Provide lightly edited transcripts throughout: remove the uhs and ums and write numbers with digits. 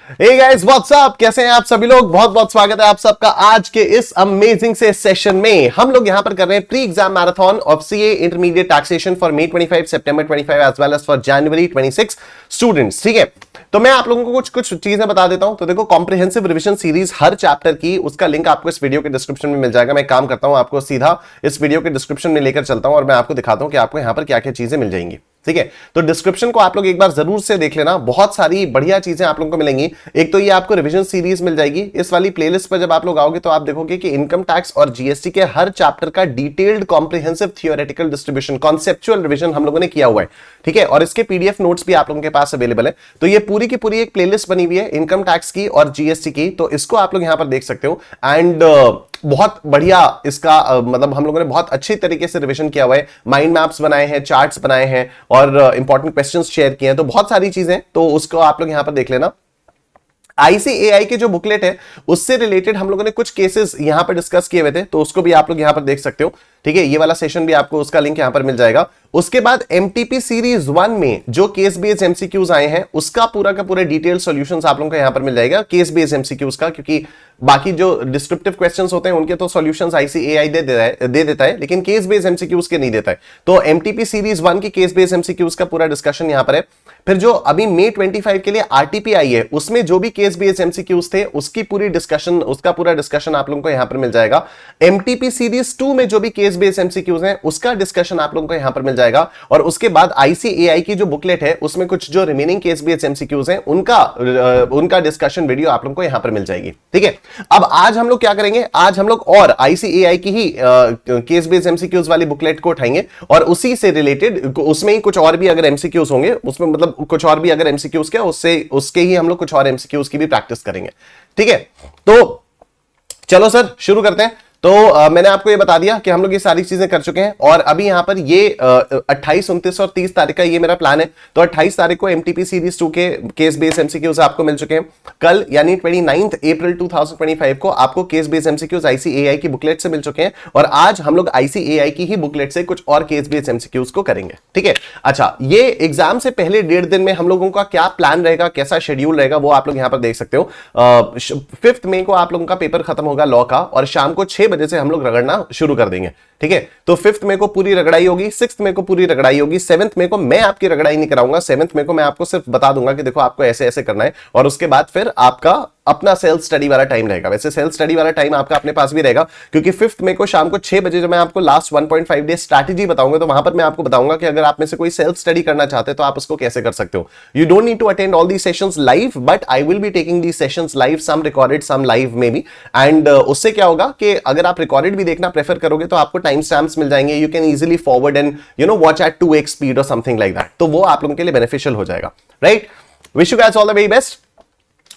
Hey guys what's up, कैसे हैं आप सभी लोग। बहुत बहुत स्वागत है आप सबका आज के इस अमेजिंग से सेशन में। हम लोग यहां पर कर रहे हैं pre exam marathon of CA intermediate taxation for May 25, September 25 as well as for January 26 students. ठीक है, तो मैं आप लोगों को कुछ कुछ चीजें बता देता हूं। तो देखो, कॉम्प्रिहेंसिव रिवीजन सीरीज हर चैप्टर की, उसका लिंक आपको इस वीडियो के डिस्क्रिप्शन में मिल जाएगा। मैं काम करता हूं, आपको सीधा इस वीडियो के डिस्क्रिप्शन में लेकर चलता हूं और मैं आपको दिखाता हूं कि आपको यहां पर क्या क्या चीजें मिल जाएंगी। ठीक है, तो डिस्क्रिप्शन को आप लोग एक बार जरूर से देख लेना, बहुत सारी बढ़िया चीजें आप लोगों को मिलेंगी। एक तो ये आपको रिवीजन सीरीज मिल जाएगी। इस वाली प्लेलिस्ट पर जब आप लोग आओगे तो आप देखोगे कि इनकम टैक्स और जीएसटी के हर चैप्टर का detailed comprehensive theoretical distribution, conceptual revision हम लोगों ने किया हुआ है। ठीक है, और इसके पीडीएफ नोट्स भी आप लोगों के पास अवेलेबल है। तो ये पूरी की पूरी एक प्लेलिस्ट बनी हुई है इनकम टैक्स की और जीएसटी की, तो इसको आप लोग यहां पर देख सकते हो। एंड बहुत बढ़िया इसका मतलब हम लोगों ने बहुत अच्छी तरीके से रिवीजन किया हुआ है। माइंड मैप्स बनाए हैं, चार्ट्स बनाए हैं और इंपॉर्टेंट क्वेश्चंस शेयर किए हैं। तो बहुत सारी चीजें, तो उसको आप लोग यहां पर देख लेना। आईसीएआई के जो बुकलेट है उससे रिलेटेड हम लोगों ने कुछ केसेस यहां पर डिस्कस किए हुए थे, तो उसको भी आप लोग यहां पर देख सकते हो। ठीक है, ये वाला सेशन भी आपको, उसका लिंक यहां पर मिल जाएगा। उसके बाद एमटीपी सीरीज 1 में जो केस बेस्ड एमसीक्यूज आए हैं उसका पूरा का पूरा डिटेल सॉल्यूशंस आप लोगों को यहां पर मिल जाएगा, केस बेस्ड एमसीक्यूज का। क्योंकि बाकी जो डिस्क्रिप्टिव क्वेश्चंस होते हैं उनके तो सॉल्यूशंस आईसीएआई दे देता है, लेकिन केस बेस्ड एमसीक्यूज के नहीं देता है। तो एमटीपी सीरीज 1 की केस बेस्ड एमसीक्यूज का पूरा डिस्कशन यहां पर है। फिर जो अभी May 25 के लिए आरटीपी आई है उसमें जो भी केस बेस्ड एमसीक्यूज थे उसकी पूरी डिस्कशन, उसका पूरा डिस्कशन आप लोगों को यहां पर मिल जाएगा। एमटीपी सीरीज 2 में जो भी केस बेस्ड एमसीक्यूज हैं उसका डिस्कशन आप लोगों को यहां पर मिल जाएगा। और उसके बाद आईसीएआई की जो बुकलेट है उसमें कुछ जो रिमेनिंग केस बेस्ड एमसीक्यूज हैं उनका डिस्कशन वीडियो आप लोगों को यहां पर मिल जाएगी। ठीक है, अब आज हम लोग क्या करेंगे, आज हम लोग और आईसीएआई की ही केस बेस्ड एमसीक्यूज वाली बुकलेट को उठाएंगे और उसी से रिलेटेड उसमें ही कुछ और भी अगर एमसीक्यूज होंगे उसमें, मतलब कुछ और भी अगर एमसीक्यूज क्या उसके ही हम लोग कुछ और एमसीक्यूज की भी प्रैक्टिस करेंगे। ठीक है, तो चलो सर शुरू करते हैं। तो मैंने आपको ये बता दिया कि हम लोग ये सारी चीजें कर चुके हैं और अभी यहां पर ये 28, 29 और 30 तारीख का ये मेरा प्लान है। तो 28 तारीख को एमटीपी सीरीज 2 के केस बेस्ड एमसीक्यूज आपको मिल चुके हैं। कल यानी 29 अप्रैल 2025 को आपको केस बेस्ड एमसीक्यूज आईसीएआई की बुकलेट से मिल चुके हैं और आज हम लोग आईसीएआई की ही बुकलेट से कुछ और केस बेस्ड एमसीक्यूज को करेंगे। ठीक है, अच्छा, ये एग्जाम से पहले 1.5 दिन में हम लोगों का क्या प्लान रहेगा, कैसा शेड्यूल रहेगा, वो आप लोग यहां पर देख सकते हो। 5 मई को आप लोगों का पेपर खत्म होगा लॉ का और शाम को 6 बजे से हम लोग रगड़ना शुरू कर देंगे। ठीक है, तो 5 मई को पूरी रगड़ाई होगी, 6 मई को पूरी रगड़ाई होगी, 7 मई को मैं आपकी रगड़ाई नहीं कराऊंगा। 7 मई को मैं आपको सिर्फ बता दूंगा कि देखो आपको ऐसे ऐसे करना है और उसके बाद फिर आपका अपना सेल्फ स्टडी वाला टाइम रहेगा। वैसे सेल्फ स्टडी वाला टाइम आपका अपने पास भी रहेगा क्योंकि 5 मई को शाम को 6 बजे जब मैं आपको लास्ट 1.5 डे स्ट्रैटेजी बताऊंगा तो वहां पर मैं आपको बताऊंगा कि अगर आप में से कोई सेल्फ स्टडी करना चाहते हैं तो आप उसको कैसे कर सकते हो। You don't need to attend all the sessions live, but I will be taking the sessions live, some recorded, some live maybe. And उससे क्या होगा कि अगर आप रिकॉर्डेड भी देखना प्रेफर करोगे तो आपको टाइम स्टैम्प्स मिल जाएंगे। You can easily forward and watch at 2x speed और समथिंग लाइक दैट, तो वो आप लोगों के लिए बेनिफिशियल हो जाएगा। Right, wish you guys all the very best.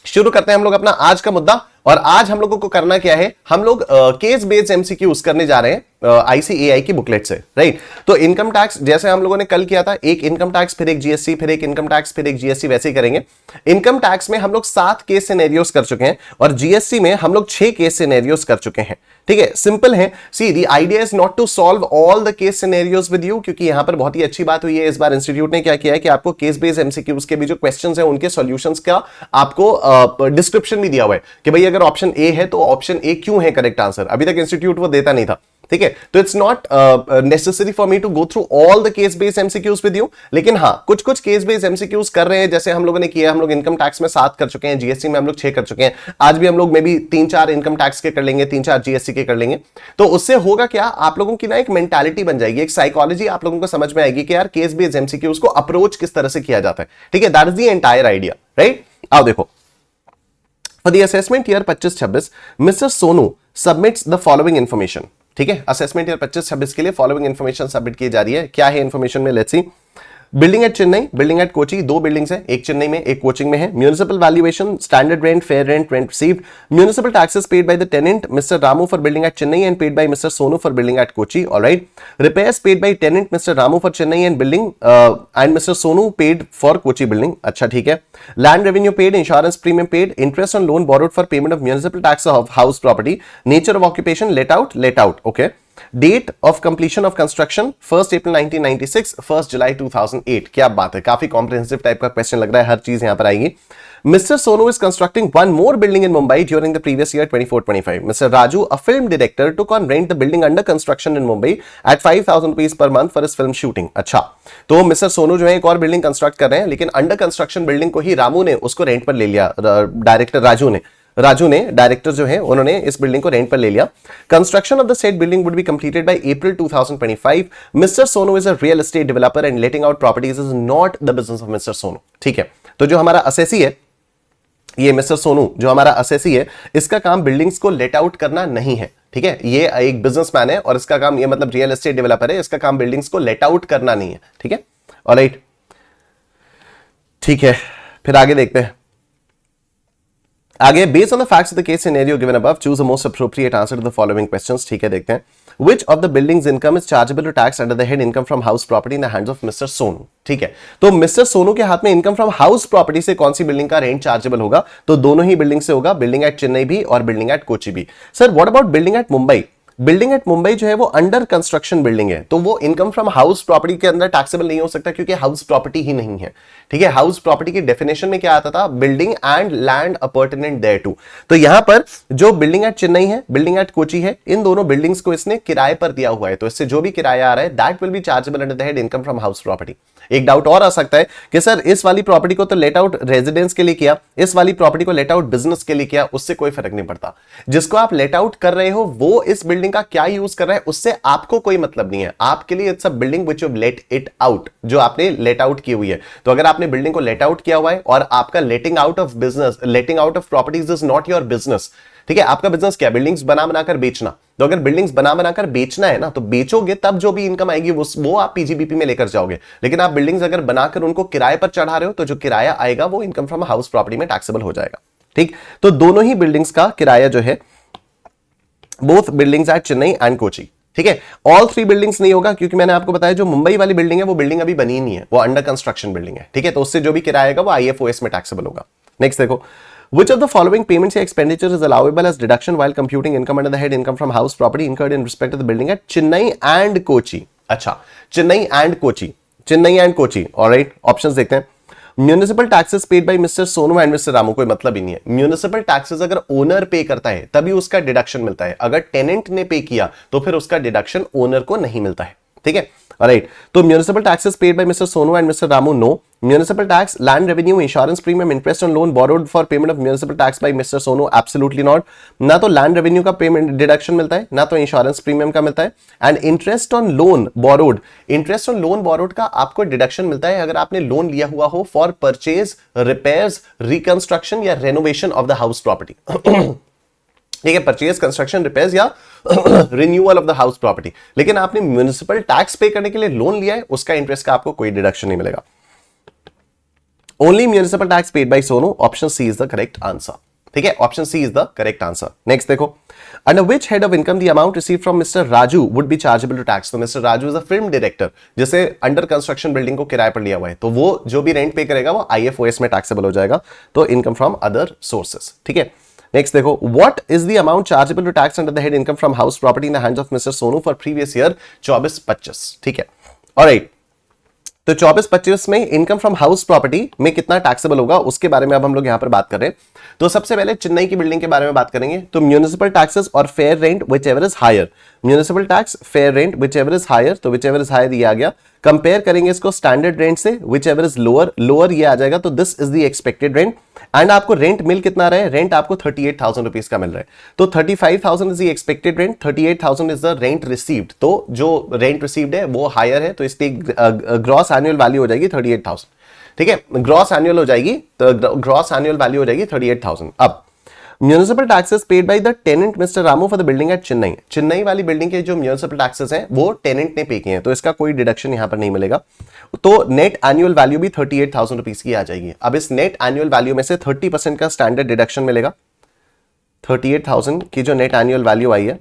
शुरू करते हैं हम लोग अपना आज का मुद्दा। और आज हम लोगों को करना क्या है, हम लोग केस बेस्ड एमसीक्यूज करने जा रहे हैं आईसीएआई की बुकलेट से। राइट, तो इनकम टैक्स जैसे हम लोगों ने कल किया था, एक इनकम टैक्स फिर एक जीएसटी फिर एक इनकम टैक्स फिर एक जीएसटी, वैसे ही करेंगे। इनकम टैक्स में हम लोग 7 केस सिनेरियोस कर चुके हैं और जीएसटी में हम लोग 6 केस सिनेरियोस कर चुके हैं। ठीक है, सिंपल है। See the idea is not to solve all the case scenarios with you, क्योंकि यहां पर बहुत ही अच्छी बात हुई है इस बार इंस्टीट्यूट ने क्या किया है कि आपको केस बेस्ड एमसीक्यूज के भी जो क्वेश्चंस हैं उनके सॉल्यूशंस का आपको डिस्क्रिप्शन भी दिया हुआ है कि भाई अगर ऑप्शन ए है तो ऑप्शन ए क्यों है करेक्ट आंसर। अभी तक इंस्टीट्यूट वो देता नहीं था। ठीक है, तो it's not necessary for me to go through all the case based MCQs with you, लेकिन हाँ कुछ कुछ केस बेस्ड एमसीक्यूज कर रहे हैं जैसे हम लोगों ने किया। हम लोग इनकम टैक्स में 7 कर चुके हैं, जीएसटी में हम लोग 6 कर चुके हैं। आज भी हम लोग में भी 3-4 इनकम टैक्स के कर लेंगे, 3-4 जीएसटी के कर लेंगे। तो उससे होगा क्या, आप लोगों की ना एक मेंटालिटी बन जाएगी, एक साइकोलॉजी आप लोगों को समझ में आएगी कि यार केस बेस्ड एमसीक्यूज को अप्रोच किस तरह से किया जाता है। ठीक है, that is the entire idea. Right, आओ देखो। For the assessment year 25-26, Mr. Sonu submits the following information. ठीक है, असेसमेंट ईयर 25-26 के लिए फॉलोइंग इंफॉर्मेशन सबमिट की जा रही है। क्या है इंफॉर्मेशन में, let's see. Building at Chennai, building at Kochi, 2 buildings हैं, एक चेन्नई में एक कोचिंग में है। Municipal valuation, standard rent, fair rent, rent received, municipal taxes paid by the tenant mister Ramu for building at Chennai and paid by mister Sonu for building at Kochi. Alright, repairs paid by tenant mister Ramu for Chennai and building and mister Sonu paid for Kochi building. अच्छा ठीक है। Land revenue paid, insurance premium paid, interest on loan borrowed for payment of municipal tax of house property, nature of occupation let out, okay. Date of completion of construction 1 April 1996, 1 July 2008। क्या बात है, काफी comprehensive type का question लग रहा है, हर चीज यहां पर आएगी। Mr. Sonu is constructing one more building in Mumbai during the previous year 24-25. Mr. Raju, a film director, took on rent the building under construction in Mumbai at 5,000 rupees per month for his film shooting. अच्छा, तो mister Sonu जो है एक और building construct कर रहे हैं, लेकिन अंडर कंस्ट्रक्शन बिल्डिंग को ही रामू ने उसको रेंट पर ले लिया। डायरेक्टर राजू ने डायरेक्टर जो है उन्होंने इस बिल्डिंग को रेंट पर ले लिया। Construction of the set building would be completed by April 2025। Mister Sonu is a real estate developer and letting out properties is not the business of mister Sonu. ठीक है, तो जो हमारा असेसी है, ये मिस्टर सोनू जो हमारा असेसी है, इसका काम बिल्डिंग्स को लेट आउट करना नहीं है। ठीक है, ये एक बिजनेसमैन है और इसका काम, ये मतलब रियल एस्टेट डेवलपर है, इसका काम बिल्डिंग्स को लेट आउट करना नहीं है। ठीक है, ऑलराइट, ठीक है, फिर आगे देखते हैं। आगे, based on the facts of the case scenario given above, choose the most appropriate answer to the following questions. ठीक है, देखते हैं। Which of the building's income is chargeable to tax under the head income from house property in the hands of Mr. Sonu? ठीक है, तो mister Sonu के हाथ में इनकम फ्रॉम हाउस प्रॉपर्टी से कौन सी बिल्डिंग का रेंट चार्जेबल होगा? तो दोनों ही बिल्डिंग से होगा, बिल्डिंग एट चेन्नई भी और बिल्डिंग एट कोची भी। Sir what about building at Mumbai? Building at Mumbai जो है वो अंडर कंस्ट्रक्शन बिल्डिंग है, तो वो इनकम फ्रॉम हाउस प्रॉपर्टी के अंदर टैक्सेबल नहीं हो सकता, क्योंकि हाउस प्रॉपर्टी ही नहीं है। ठीक है, हाउस प्रॉपर्टी की डेफिनेशन में क्या आता था? Building and land appurtenant thereto. तो यहां पर जो बिल्डिंग एट चेन्नई है, बिल्डिंग एट कोची है, इन दोनों बिल्डिंग्स को इसने किराए पर दिया हुआ है, तो इससे जो भी किराया आ रहा है that will be chargeable under the head income from house property. एक डाउट और आ सकता है कि सर इस वाली प्रॉपर्टी को तो लेट आउट रेजिडेंस के लिए किया, इस वाली प्रॉपर्टी को लेट आउट बिजनेस के लिए किया, उससे कोई फर्क नहीं पड़ता। जिसको आप लेट आउट कर रहे हो वो इस बिल्डिंग का क्या यूज कर रहा है उससे आपको कोई मतलब नहीं है। आपके लिए it's a building which you let it out, जो आपने लेट आउट की हुई है। तो अगर आपने बिल्डिंग को लेट आउट किया हुआ है और आपका लेटिंग out of business, letting out of properties is not your business. ठीक है, आपका बिजनेस क्या? बिल्डिंग्स बना बनाकर बेचना। तो अगर बिल्डिंग्स बना बनाकर बेचना है ना, तो बेचोगे तब जो भी इनकम आएगी वो आप पीजीबीपी में लेकर जाओगे। लेकिन आप बिल्डिंग्स अगर बनाकर उनको किराए पर चढ़ा रहे हो, तो जो किराया आएगा वो इनकम फ्रॉम हाउस प्रॉपर्टी में टैक्सेबल हो जाएगा। ठीक, तो दोनों ही बिल्डिंग्स का किराया जो है, both buildings eight Chennai and Kochi. ठीक है, ऑल थ्री बिल्डिंग्स नहीं होगा, क्योंकि मैंने आपको बताया जो मुंबई वाली बिल्डिंग है वो बिल्डिंग अभी बनी नहीं है, वो अंडर कंस्ट्रक्शन बिल्डिंग है। ठीक है, तो उससे जो भी किराया आएगा वो आईएफओएस में टैक्सेबल होगा। नेक्स्ट देखो, which of the following payments or expenditure is allowable as deduction while computing income under the head income from house property incurred in respect of the building at Chennai and Kochi? अच्छा, Chennai and Kochi, Chennai and Kochi, alright, options देखते हैं। Municipal taxes paid by mister Sonu and mister Ramu, कोई मतलब ही नहीं है। Municipal taxes अगर owner पे करता है तभी उसका डिडक्शन मिलता है, अगर टेनेंट ने पे किया तो फिर उसका डिडक्शन ओनर को नहीं मिलता है। ठीक है, ऑलराइट, तो municipal taxes paid by mister Sonu and mister Ramu, no. Municipal tax, land revenue, insurance premium, interest on loan borrowed for payment of municipal tax by mister Sonu, absolutely not. ना तो लैंड रेवेन्यू का पेमेंट डिडक्शन मिलता है, ना तो insurance premium का मिलता है। And interest on loan borrowed, interest on loan borrowed का आपको डिडक्शन मिलता है अगर आपने लोन लिया हुआ हो फॉर परचेज, रिपेयर्स, रिकंस्ट्रक्शन या renovation of the house property. ठीक है, परचेज, कंस्ट्रक्शन, रिपेयर्स या renewal of the house property. लेकिन आपने म्यूनिसिपल टैक्स पे करने के लिए लोन लिया है, उसका इंटरेस्ट का आपको कोई डिडक्शन नहीं मिलेगा। Only municipal tax paid by Sonu, option C is the correct answer. ठीक है, option C is the correct answer. Next देखो, under which head of income the amount received from Mister Raju would be chargeable to tax? तो Mister Raju is a film director, जैसे under construction building को किराए पर लिया हुआ है, तो वो जो भी रेंट पे करेगा वो आईएफओएस में टैक्सेबल हो जाएगा, तो इनकम फ्रॉम अदर सोर्सेस। ठीक है, नेक्स्ट देखो, what is the amount chargeable to tax under the head income from house property in the hands of mister Sonu for previous year 24-25? ठीक है, ऑलराइट, तो 24-25 में इनकम फ्रॉम हाउस प्रॉपर्टी में कितना taxable होगा उसके बारे में अब हम लोग यहां पर बात कर रहे हैं। तो सबसे पहले चेन्नई की बिल्डिंग के बारे में बात करेंगे। तो म्यूनिसिपल टैक्सेस और fair rent whichever is higher, municipal tax, fair rent whichever is higher, तो विच एवर इज हायर ये आ गया। कंपेयर करेंगे इसको स्टैंडर्ड रेंट से, which ever is lower, lower ये आ जाएगा, तो this is the expected rent. And आपको रेंट मिल कितना रहा है? रेंट आपको 38,000 रुपीज का मिल रहा है, तो 35,000 is the expected rent, 38,000 is the rent received. तो जो रेंट रिसीव्ड है वो हायर है, तो इसकी ग्रॉस एनुअल वैल्यू हो जाएगी 38,000। ठीक है, ग्रॉस एनुअल हो जाएगी, तो ग्रॉस एनुअल वैल्यू हो जाएगी 38,000। अब municipal taxes paid by the tenant mister Ramu for the building at Chennai, Chennai वाली बिल्डिंग के जो म्यूनिसिपल टैक्सेस हैं वो टेनेंट ने पे किए हैं, तो इसका कोई डिडक्शन यहां पर नहीं मिलेगा। तो नेट एनुअल वैल्यू भी 38,000 रुपीज की आ जाएगी। अब इस नेट एनुअल वैल्यू में से 30% का स्टैंडर्ड डिडक्शन मिलेगा। 38,000 की जो नेट एनुअल वैल्यू आई है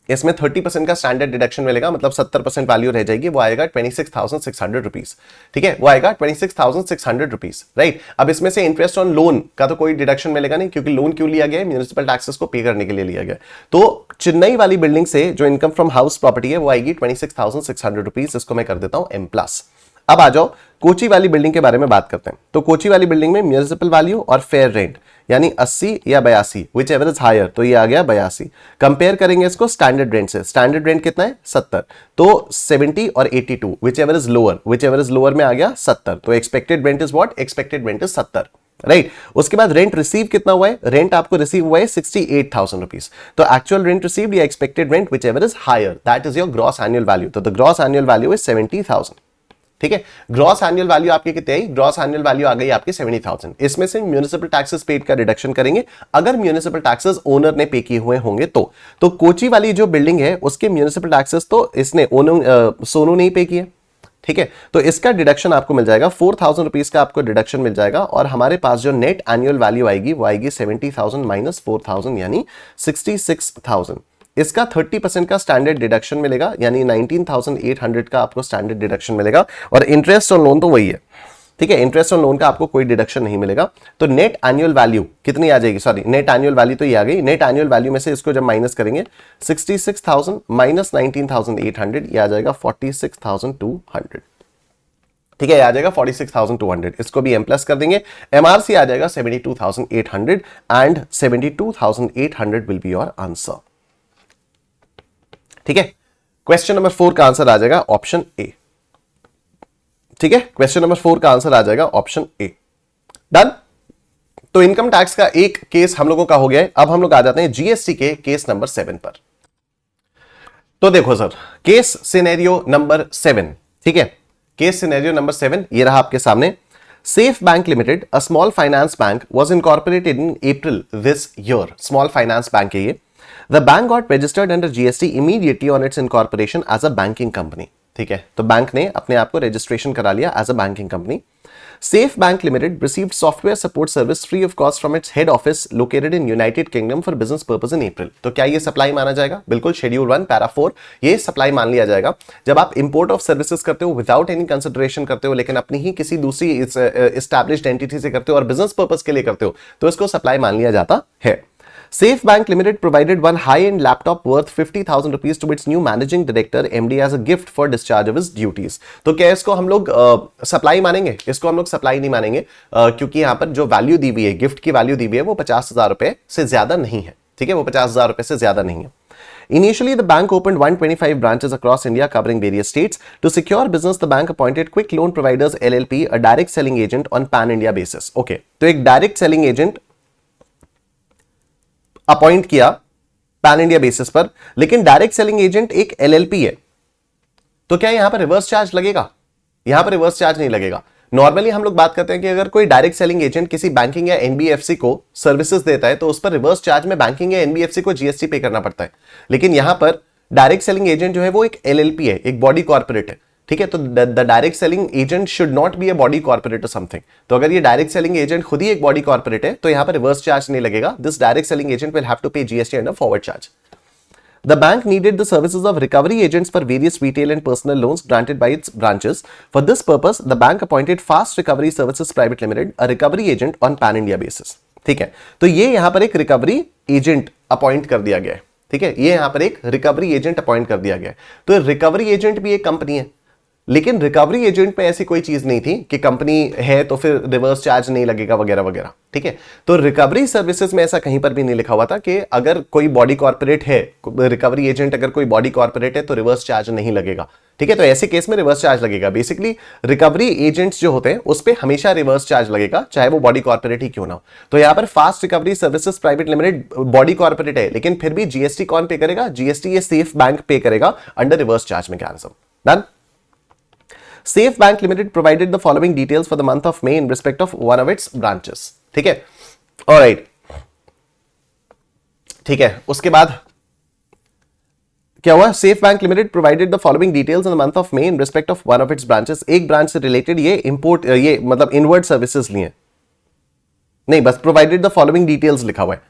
इसमें 30% का स्टैंडर्ड डिडक्शन मिलेगा, मतलब 70% वैल्यू रह जाएगी, वो आएगा 26,600 रुपीज। ठीक है, वो आएगा 26,600 रुपीज, राइट। अब इसमें से इंटरेस्ट ऑन लोन का तो कोई डिडक्शन मिलेगा नहीं, क्योंकि लोन क्यों लिया गया है, म्यूनिसिपल टैक्सेस को पे करने के लिए लिया गया। तो चेन्नई वाली बिल्डिंग से जो इनकम फ्रॉम हाउस प्रॉपर्टी है वो आएगी 26,600 रुपीज, इसको मैं कर देता हूं M+। अब आ जाओ कोची वाली बिल्डिंग के बारे में बात करते हैं। तो कोची वाली बिल्डिंग में म्यूनिसिपल वैल्यू और फेयर रेंट यानी 80 या 82, विच एवर इज हायर, तो ये आ गया 82। कंपेयर करेंगे इसको स्टैंडर्ड रेंट से, स्टैंडर्ड रेंट कितना है 70, तो 70 और 82, which ever is lower, which ever is lower में आ गया 70, तो expected rent is what, expected rent is 70, right. उसके बाद रेंट रिसीव कितना हुआ है, रेंट आपको रिसीव हुआ है 68,000 रुपीज, तो एक्चुअल रेंट रिसीव्ड या expected rent whichever is higher, that is your gross annual value, तो the gross annual value is 70,000। ठीक है, ग्रॉस एनुअल वैल्यू आपकी कितनी आई, ग्रॉस एनुअल वैल्यू आ गई आपकी 70,000। इसमें से म्यूनिसिपल टैक्सेस पेड का रिडक्शन करेंगे, अगर म्यूनिसिपल टैक्सेस ओनर ने पे किए हुए होंगे तो कोची वाली जो बिल्डिंग है उसके म्यूनिसिपल टैक्सेस तो इसने सोनू नहीं पे किए। ठीक है, तो इसका डिडक्शन आपको मिल जाएगा 4,000 रुपीज का आपको डिडक्शन मिल जाएगा, और हमारे पास जो नेट एनुअल वैल्यू आएगी वो आएगी 70,000 माइनस 4,000 यानी 66,000। इसका 30% का स्टैंडर्ड डिडक्शन मिलेगा, यानी 19,800 का आपको स्टैंडर्ड डिडक्शन मिलेगा, और इंटरेस्ट ऑन लोन तो वही है। ठीक है, इंटरेस्ट ऑन लोन का आपको कोई डिडक्शन नहीं मिलेगा। तो नेट एनुअल वैल्यू कितनी आ जाएगी, सॉरी नेट एनुअल वैल्यू तो ये आ गई, नेट एनुअल वैल्यू में से इसको जब माइनस करेंगे 66,000 माइनस 19,800, ये आ जाएगा 46,200। ठीक है, आ जाएगा 46,200, इसको भी M+ कर देंगे, MRC आ जाएगा 72,800 and 72,800 will be your answer. ठीक है, क्वेश्चन नंबर 4 का आंसर आ जाएगा ऑप्शन ए। ठीक है, क्वेश्चन नंबर 4 का आंसर आ जाएगा ऑप्शन ए। डन। तो इनकम टैक्स का एक केस हम लोगों का हो गया है, अब हम लोग आ जाते हैं जीएसटी के केस नंबर 7 पर। तो देखो सर, केस सिनेरियो नंबर 7, ठीक है, केस सिनेरियो नंबर 7 ये रहा आपके सामने। Safe Bank limited, a small finance bank, was incorporated in April this year. Small finance bank है ये। The bank got registered under GST immediately on its incorporation as a banking company. ठीक है, तो bank ने अपने आप को registration करा लिया as a banking company. Safe Bank Limited received software support service free of cost from its head office located in United Kingdom for business purpose in April. तो क्या ये सप्लाई माना जाएगा? बिल्कुल, शेड्यूल 1 पैरा 4 ये supply मान लिया जाएगा। जब आप इंपोर्ट ऑफ सर्विसेज करते हो विदाउट एनी कंसिडरेशन करते हो, लेकिन अपनी ही किसी दूसरी एस्टैब्लिश्ड एंटिटी से करते हो और बिजनेस पर्पस के लिए करते हो, तो इसको सप्लाई मान लिया जाता है। Safe Bank Limited provided one high-end laptop worth 50,000 rupees to its new managing director MD as a gift for discharge of his duties. तो क्या इसको हम लोग सप्लाई मानेंगे? इसको हम लोग सप्लाई नहीं मानेंगे, क्योंकि यहाँ पर जो वैल्यू दी हुई है, गिफ्ट की वैल्यू दी हुई है, वो 50,000 रुपए से ज्यादा नहीं है। ठीक है, वो 50,000 रुपए से ज्यादा नहीं है। Initially, the bank opened 125 branches across India covering various states. To secure business, the bank appointed Quick Loan Providers LLP, a direct selling agent on pan-India basis. Okay, तो एक डायरेक्ट सेलिंग एजेंट अपॉइंट किया pan India basis पर, लेकिन direct selling agent एक LLP है, तो क्या यहां पर रिवर्स चार्ज लगेगा? यहां पर रिवर्स चार्ज नहीं लगेगा। नॉर्मली हम लोग बात करते हैं कि अगर कोई डायरेक्ट सेलिंग एजेंट किसी बैंकिंग या एनबीएफसी को सर्विसेज देता है तो उस पर रिवर्स चार्ज में बैंकिंग या एनबीएफसी को जीएसटी पे करना पड़ता है। लेकिन यहां पर डायरेक्ट सेलिंग एजेंट जो है वो एक एलएलपी है, एक बॉडी कॉर्पोरेट है। ठीक है, तो the direct selling agent should not be a body corporate और समथिंग। तो अगर ये डायरेक्ट सेलिंग एजेंट खुद ही एक बॉडी कॉर्पोरेट है तो यहां पर रिवर्स चार्ज नहीं लगेगा। This direct selling agent will have to pay GST and a forward charge. The bank needed the services of recovery agents for various retail and personal loans granted by its branches. For this purpose, the bank appointed Fast Recovery Services Private Limited, a recovery agent on pan-India basis. ठीक है, तो ये यहां पर एक recovery agent appoint कर दिया गया है। ठीक है, ये यहां पर एक रिकवरी एजेंट अपॉइंट कर दिया गया है। तो रिकवरी एजेंट भी एक कंपनी है, लेकिन रिकवरी एजेंट में ऐसी कोई चीज नहीं थी कि कंपनी है तो फिर रिवर्स चार्ज नहीं लगेगा वगैरह वगैरह। ठीक है, तो रिकवरी सर्विसेज में ऐसा कहीं पर भी नहीं लिखा हुआ था कि अगर कोई बॉडी कॉर्पोरेट है, रिकवरी एजेंट अगर कोई बॉडी कॉर्पोरेट है तो रिवर्स चार्ज नहीं लगेगा। ठीक है, तो ऐसे केस में रिवर्स चार्ज लगेगा। बेसिकली रिकवरी एजेंट्स जो होते हैं उस पर हमेशा रिवर्स चार्ज लगेगा, चाहे वो बॉडी कॉर्पोरेट ही क्यों ना हो। तो यहां पर fast recovery services private limited body corporate है, लेकिन फिर भी जीएसटी कौन पे करेगा? जीएसटी ये सेफ बैंक पे करेगा under reverse charge mechanism. Done. Safe Bank Limited provided the following details for the month of May in respect of one of its branches. ठीक है, alright, ठीक है, उसके बाद क्या हुआ? Safe Bank Limited provided the following details in the month of May in respect of one of its branches. एक branch से रिलेटेड ये इंपोर्ट, ये मतलब इनवर्ड सर्विसेज लिए नहीं, बस provided the following details लिखा हुआ है।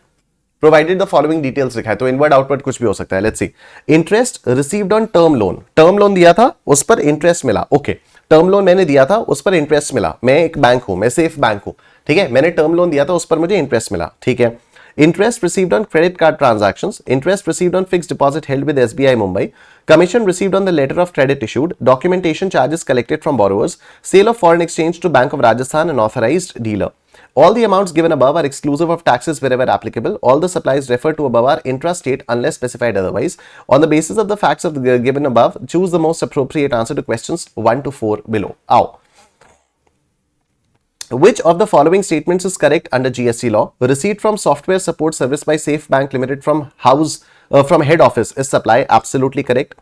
प्रोवाइडेड द फॉलोइंग डिटेल्स लिखा है, तो इनवर्ड आउटवर्ड कुछ भी हो सकता है। Let's see, interest received on term loan, term loan दिया था उस पर इंटरेस्ट मिला, ओके टर्म लोन मैंने दिया था उस पर इंटरेस्ट मिला, मैं एक बैंक हूं, मैं सेफ बैंक हूं, ठीक है, मैंने टर्म लोन दिया था उस पर मुझे इंटरेस्ट मिला, ठीक है। Interest received on credit card transactions, interest received on fixed deposit held with SBI Mumbai, commission received on the letter of credit issued, documentation charges collected from borrowers, sale of foreign exchange to Bank of Rajasthan and authorized dealer. All the amounts given above are exclusive of taxes wherever applicable. All the supplies referred to above are intrastate unless specified otherwise. On the basis of the facts of the given above, choose the most appropriate answer to questions 1 to 4 below. आओ, which of the following statements is correct under GST law? Receipt from software support service by Safe Bank Limited from head office is supply, absolutely correct.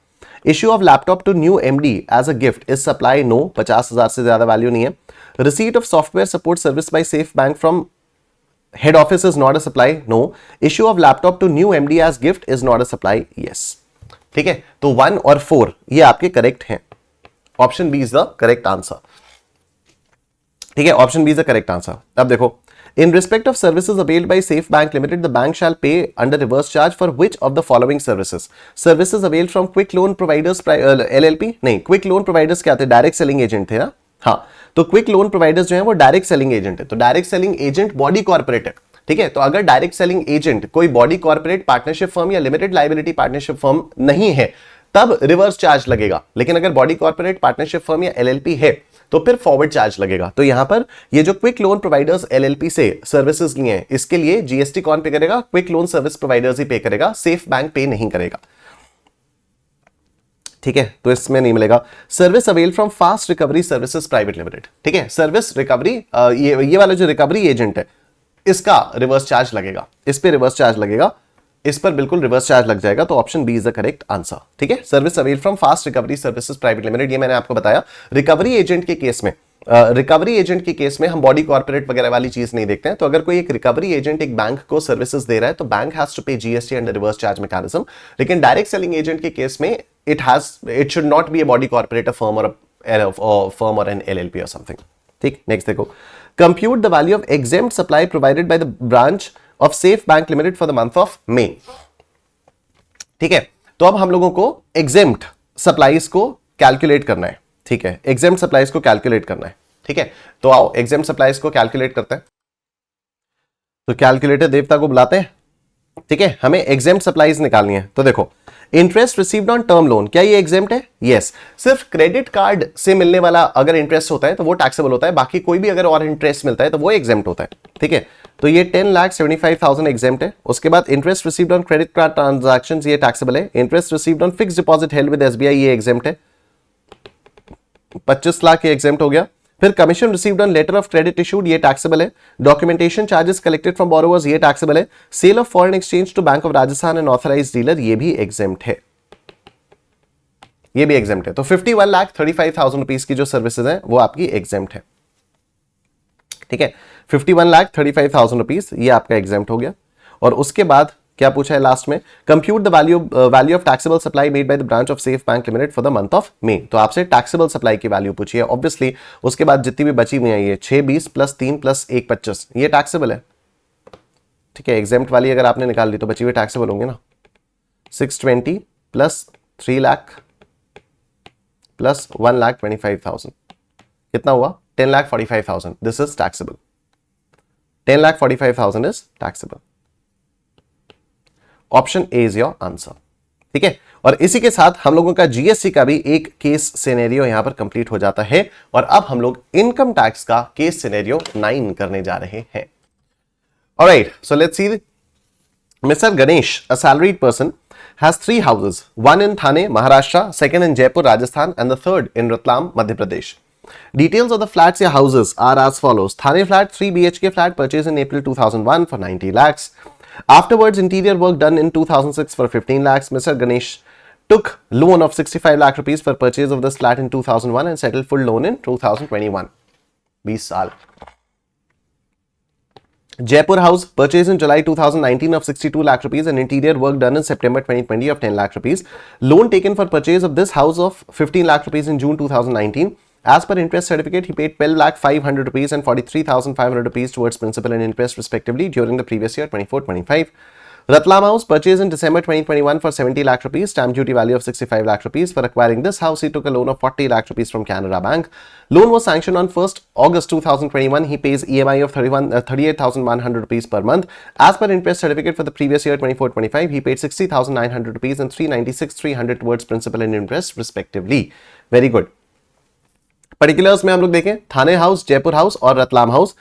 Issue of laptop to new MD as a gift is supply, no, 50,000 से ज्यादा value नहीं है. Receipt of software support service by Safe Bank from head office is not a supply, no. Issue of laptop to new MD as gift is not a supply, yes. ठीक है, तो 1 और 4 ये आपके करेक्ट हैं. Option B is the correct answer. ठीक है, option B is the correct answer. अब देखो, in respect of services availed by Safe Bank Limited the bank shall pay under reverse charge for which of the following services? Services availed from Quick Loan Providers LLP, नहीं, Quick Loan Providers क्या थे? Direct selling agent थे ना. हाँ, तो quick Loan providers जो है वो डायरेक्ट सेलिंग एजेंट है. तो direct selling agent body corporate है, ठीक है. तो अगर डायरेक्ट सेलिंग एजेंट कोई बॉडी कॉर्पोरेट पार्टनरशिप फर्म या लिमिटेड लायबिलिटी पार्टनरशिप फर्म नहीं है तब रिवर्स चार्ज लगेगा. लेकिन अगर बॉडी कॉर्पोरेट पार्टनरशिप फर्म या एलएलपी है तो फिर फॉरवर्ड चार्ज लगेगा. तो यहां पर ये जो क्विक लोन प्रोवाइडर्स एलएलपी से सर्विसेज लिए हैं इसके लिए जीएसटी कौन पे करेगा? क्विक लोन सर्विस प्रोवाइडर्स ही पे करेगा, सेफ बैंक पे नहीं करेगा. ठीक है, तो इसमें नहीं मिलेगा. Service avail from fast recovery services private limited, ठीक है, सर्विस रिकवरी, ये वाला जो रिकवरी एजेंट है इसका रिवर्स चार्ज लगेगा, इस पे रिवर्स चार्ज लगेगा, इस पर बिल्कुल रिवर्स चार्ज लग जाएगा. तो option B is the correct answer. ठीक है, service avail from fast recovery services private limited, ये मैंने आपको बताया. रिकवरी एजेंट के केस में हम बॉडी कॉर्पोरेट वगैरह वाली चीज नहीं देखते हैं. तो अगर कोई एक रिकवरी एजेंट एक बैंक को सर्विसेज दे रहा है तो bank has to pay GST under reverse charge mechanism. लेकिन डायरेक्ट सेलिंग एजेंट के केस में it should not B a body corporate, a firm और एन एलएलपी और समथिंग. ठीक, नेक्स्ट देखो, compute the value of exempt supply provided by the branch of safe Bank limited for the month of May. ठीक है, तो अब हम लोगों को एग्जेम्प्ट सप्लाईज को कैलकुलेट करना है. ठीक है, एग्जेम्प्ट सप्लाईज को कैलकुलेट करना है. ठीक है, तो आओ एग्जेम्प्ट सप्लाईज को कैलकुलेट करते हैं. तो कैलकुलेटर देवता को बुलाते हैं. ठीक है, हमें एग्जेम्प्ट सप्लाईज निकालनी है. तो देखो, interest received on term loan, क्या ये एग्जेम्प्ट है? यस. सिर्फ क्रेडिट कार्ड से मिलने वाला अगर इंटरेस्ट होता है तो वो टैक्सेबल होता है, बाकी कोई भी अगर और इंटरेस्ट मिलता है तो वो एग्जेम्प्ट होता है. ठीक है, तो ये 10,75,000 एग्जेम्प्ट है. उसके बाद interest received on credit card transactions, ये टैक्सेबल है. Interest received on fixed deposit held with SBI, ये एग्जेम्प्ट है, 25 लाख ये एग्जेम्प्ट हो गया. फिर commission received on letter of credit issued, ये टैक्सेबल है. Documentation charges collected from borrowers, ये टैक्सेबल है. Sale of foreign exchange to bank of Rajasthan and authorised dealer, ये भी एग्जेम्प्ट है, ये भी एग्जेम्प्ट है. तो 51,35,000 रुपीज की जो सर्विसेज है वो आपकी एग्जेम्प्ट है. ठीक है, 51,35,000 रुपीज ये आपका एग्जेम्प्ट हो गया. और उसके बाद क्या पूछा है लास्ट में? Compute the value of taxable supply made by the branch of safe Bank limited for the month of May. तो आपसे टैक्सेबल सप्लाई की वैल्यू पूछी है ऑब्वियसली. उसके बाद जितनी भी बची हुई है ये 620 प्लस 3 प्लस 1 25, ये टैक्सेबल है. ठीक है, एग्जेम्प्ट वाली अगर आपने निकाल ली तो बची हुई टैक्सेबल होंगे ना. 620 प्लस 3 लाख प्लस 1,25,000 कितना हुआ? 10,45,000. This is taxable. 10,45,000 is taxable. Option A is your answer. ठीक है, और इसी के साथ हम लोगों का जीएसटी का भी एक केस सिनेरियो यहां पर कंप्लीट हो जाता है. और अब हम लोग इनकम टैक्स का केस सिनेरियो 9 करने जा रहे हैं. Alright, so let's see. Mister Ganesh, a salaried person, has 3 houses, one in Thane, Maharashtra, second in Jaipur, Rajasthan, and the third in Ratlam, Madhya Pradesh. Details of the flats or houses are as follows. Thane flat, 3 BHK flat, purchased in April 2001 for 90 lakhs. Afterwards, interior work done in 2006 for 15 lakhs. Mr. Ganesh took loan of 65 lakh rupees for purchase of this flat in 2001 and settled full loan in 2021. 20 साल. Jaipur house purchased in July 2019 of 62 lakh rupees and interior work done in September 2020 of 10 lakh rupees. Loan taken for purchase of this house of 15 lakh rupees in June 2019. As per interest certificate, he paid 12,500 rupees and 43,500 rupees towards principal and interest respectively during the previous year 24-25. Ratlam House purchased in December 2021 for 70 lakh rupees, stamp duty value of 65 lakh rupees. For acquiring this house, he took a loan of 40 lakh rupees from Canara Bank. Loan was sanctioned on 1st August 2021. He pays EMI of 38,100 rupees per month. As per interest certificate for the previous year 24-25, he paid 60,900 rupees and 396,300 towards principal and interest respectively. Very good. Particulars में हम लोग देखें, Thane house, Jaipur house और Ratlam house.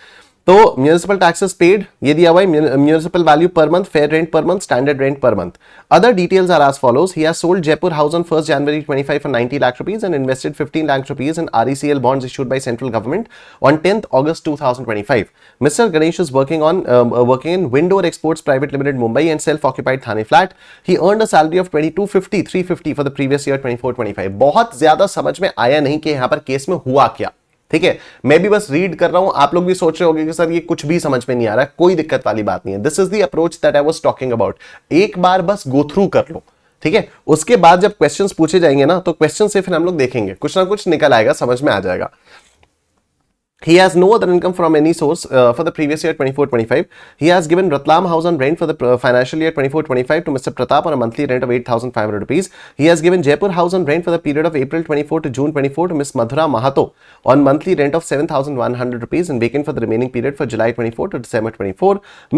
तो municipal taxes paid ये दिया हुआ है, municipal value per month, fair rent per month, standard rent per month. Other details are as follows. He has sold Jaipur house on 1st January 25 for 90 lakh rupees and invested 15 lakh rupees in RECL bonds issued by central government on 10th August 2025. Mr. Ganesh is working in Windor Exports Private Limited Mumbai and self-occupied Thane flat. He earned a salary of 2250 350 for the previous year 24-25. बहुत ज्यादा समझ में आया नहीं कि यहाँ पर case में हुआ क्या। ठीक है, मैं भी बस रीड कर रहा हूं, आप लोग भी सोच रहे होंगे कि सर ये कुछ भी समझ में नहीं आ रहा है। कोई दिक्कत वाली बात नहीं है। This is the approach that I was talking about. एक बार बस गो थ्रू कर लो, ठीक है। उसके बाद जब क्वेश्चंस पूछे जाएंगे ना, तो क्वेश्चन से फिर हम लोग देखेंगे, कुछ ना कुछ निकल आएगा, समझ में आ जाएगा। He has no other income from any source for the previous year 24-25. He has given Ratlam House on rent for the financial year 24-25 to Mr. Pratap on a monthly rent of 8,500 rupees. He has given Jaipur House on rent for the period of April 24 to June 24 to Ms. Madhura Mahato on monthly rent of 7,100 rupees and vacant for the remaining period for July 24 to December 24.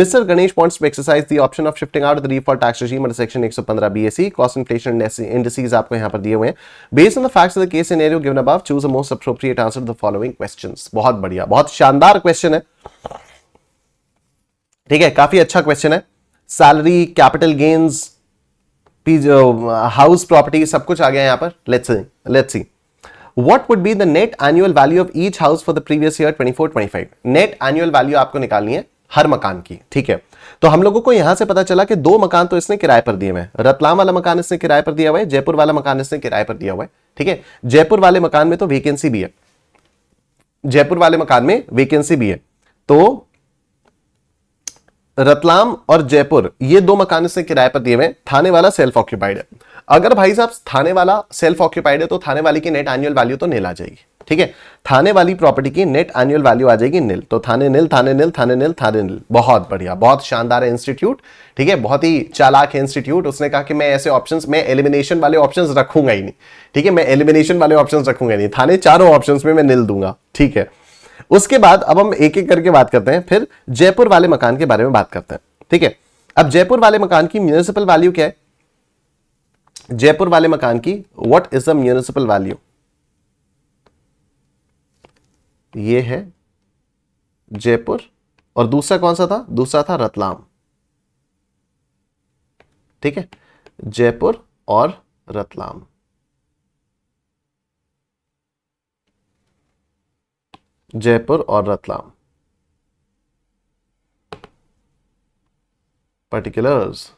Mr. Ganesh wants to exercise the option of shifting out of the default tax regime under section 115 BAC. Cost inflation indices आपको यहाँ पर दिए हुए हैं। Based on the facts of the case scenario given above, choose the most appropriate answer to the following questions. बहुत बढ़िया, बहुत शानदार क्वेश्चन है, ठीक है, काफी अच्छा क्वेश्चन है। Salary, capital gains, house property, सब कुछ आ गया यहां पर। Let's see what would be the net annual value of each house for the previous year 24-25। Net annual value आपको निकालनी है हर मकान की, ठीक है। तो हम लोगों को यहां से पता चला कि 2 मकान तो इसने किराए पर दिए हुए हैं। रतलाम वाला मकान इसने किराए पर दिया हुआ है, जयपुर वाला मकान इसने किराए पर दिया हुआ है, ठीक है। जयपुर वाले मकान में तो वेकेंसी भी है, जयपुर वाले मकान में वेकेंसी भी है। तो रतलाम और जयपुर ये 2 मकान इसने किराए पर दिए हुए हैं। थाने वाला सेल्फ ऑक्यूपाइड है। अगर भाई साहब थाने वाला सेल्फ ऑक्यूपाइड है तो थाने वाली की नेट एनुअल वैल्यू तो नील आ जाएगी, ठीक है। थाने वाली प्रॉपर्टी की नेट एनुअल वैल्यू आ जाएगी नील। तो थाने नील, थाने नील, थाने नील, थाने नील। बहुत बढ़िया, बहुत शानदार है इंस्टीट्यूट, ठीक है, बहुत ही चालाक है इंस्टीट्यूट। उसने कहा कि मैं ऐसे ऑप्शंस, मैं एलिमिनेशन वाले ऑप्शंस रखूंगा ही नहीं, ठीक है, मैं एलिमिनेशन वाले ऑप्शंस रखूंगा ही नहीं, थाने चारों ऑप्शंस में मैं नील दूंगा, ठीक है। उसके बाद अब हम एक एक करके बात करते हैं, फिर जयपुर वाले मकान के बारे में बात करते हैं, ठीक है। अब जयपुर वाले मकान की म्यूनिसिपल वैल्यू क्या है? जयपुर वाले मकान की what is the municipal value? ये है जयपुर और दूसरा कौन सा था? दूसरा था रतलाम, ठीक है, जयपुर और रतलाम। जयपुर और रतलाम पर्टिकुलर्स,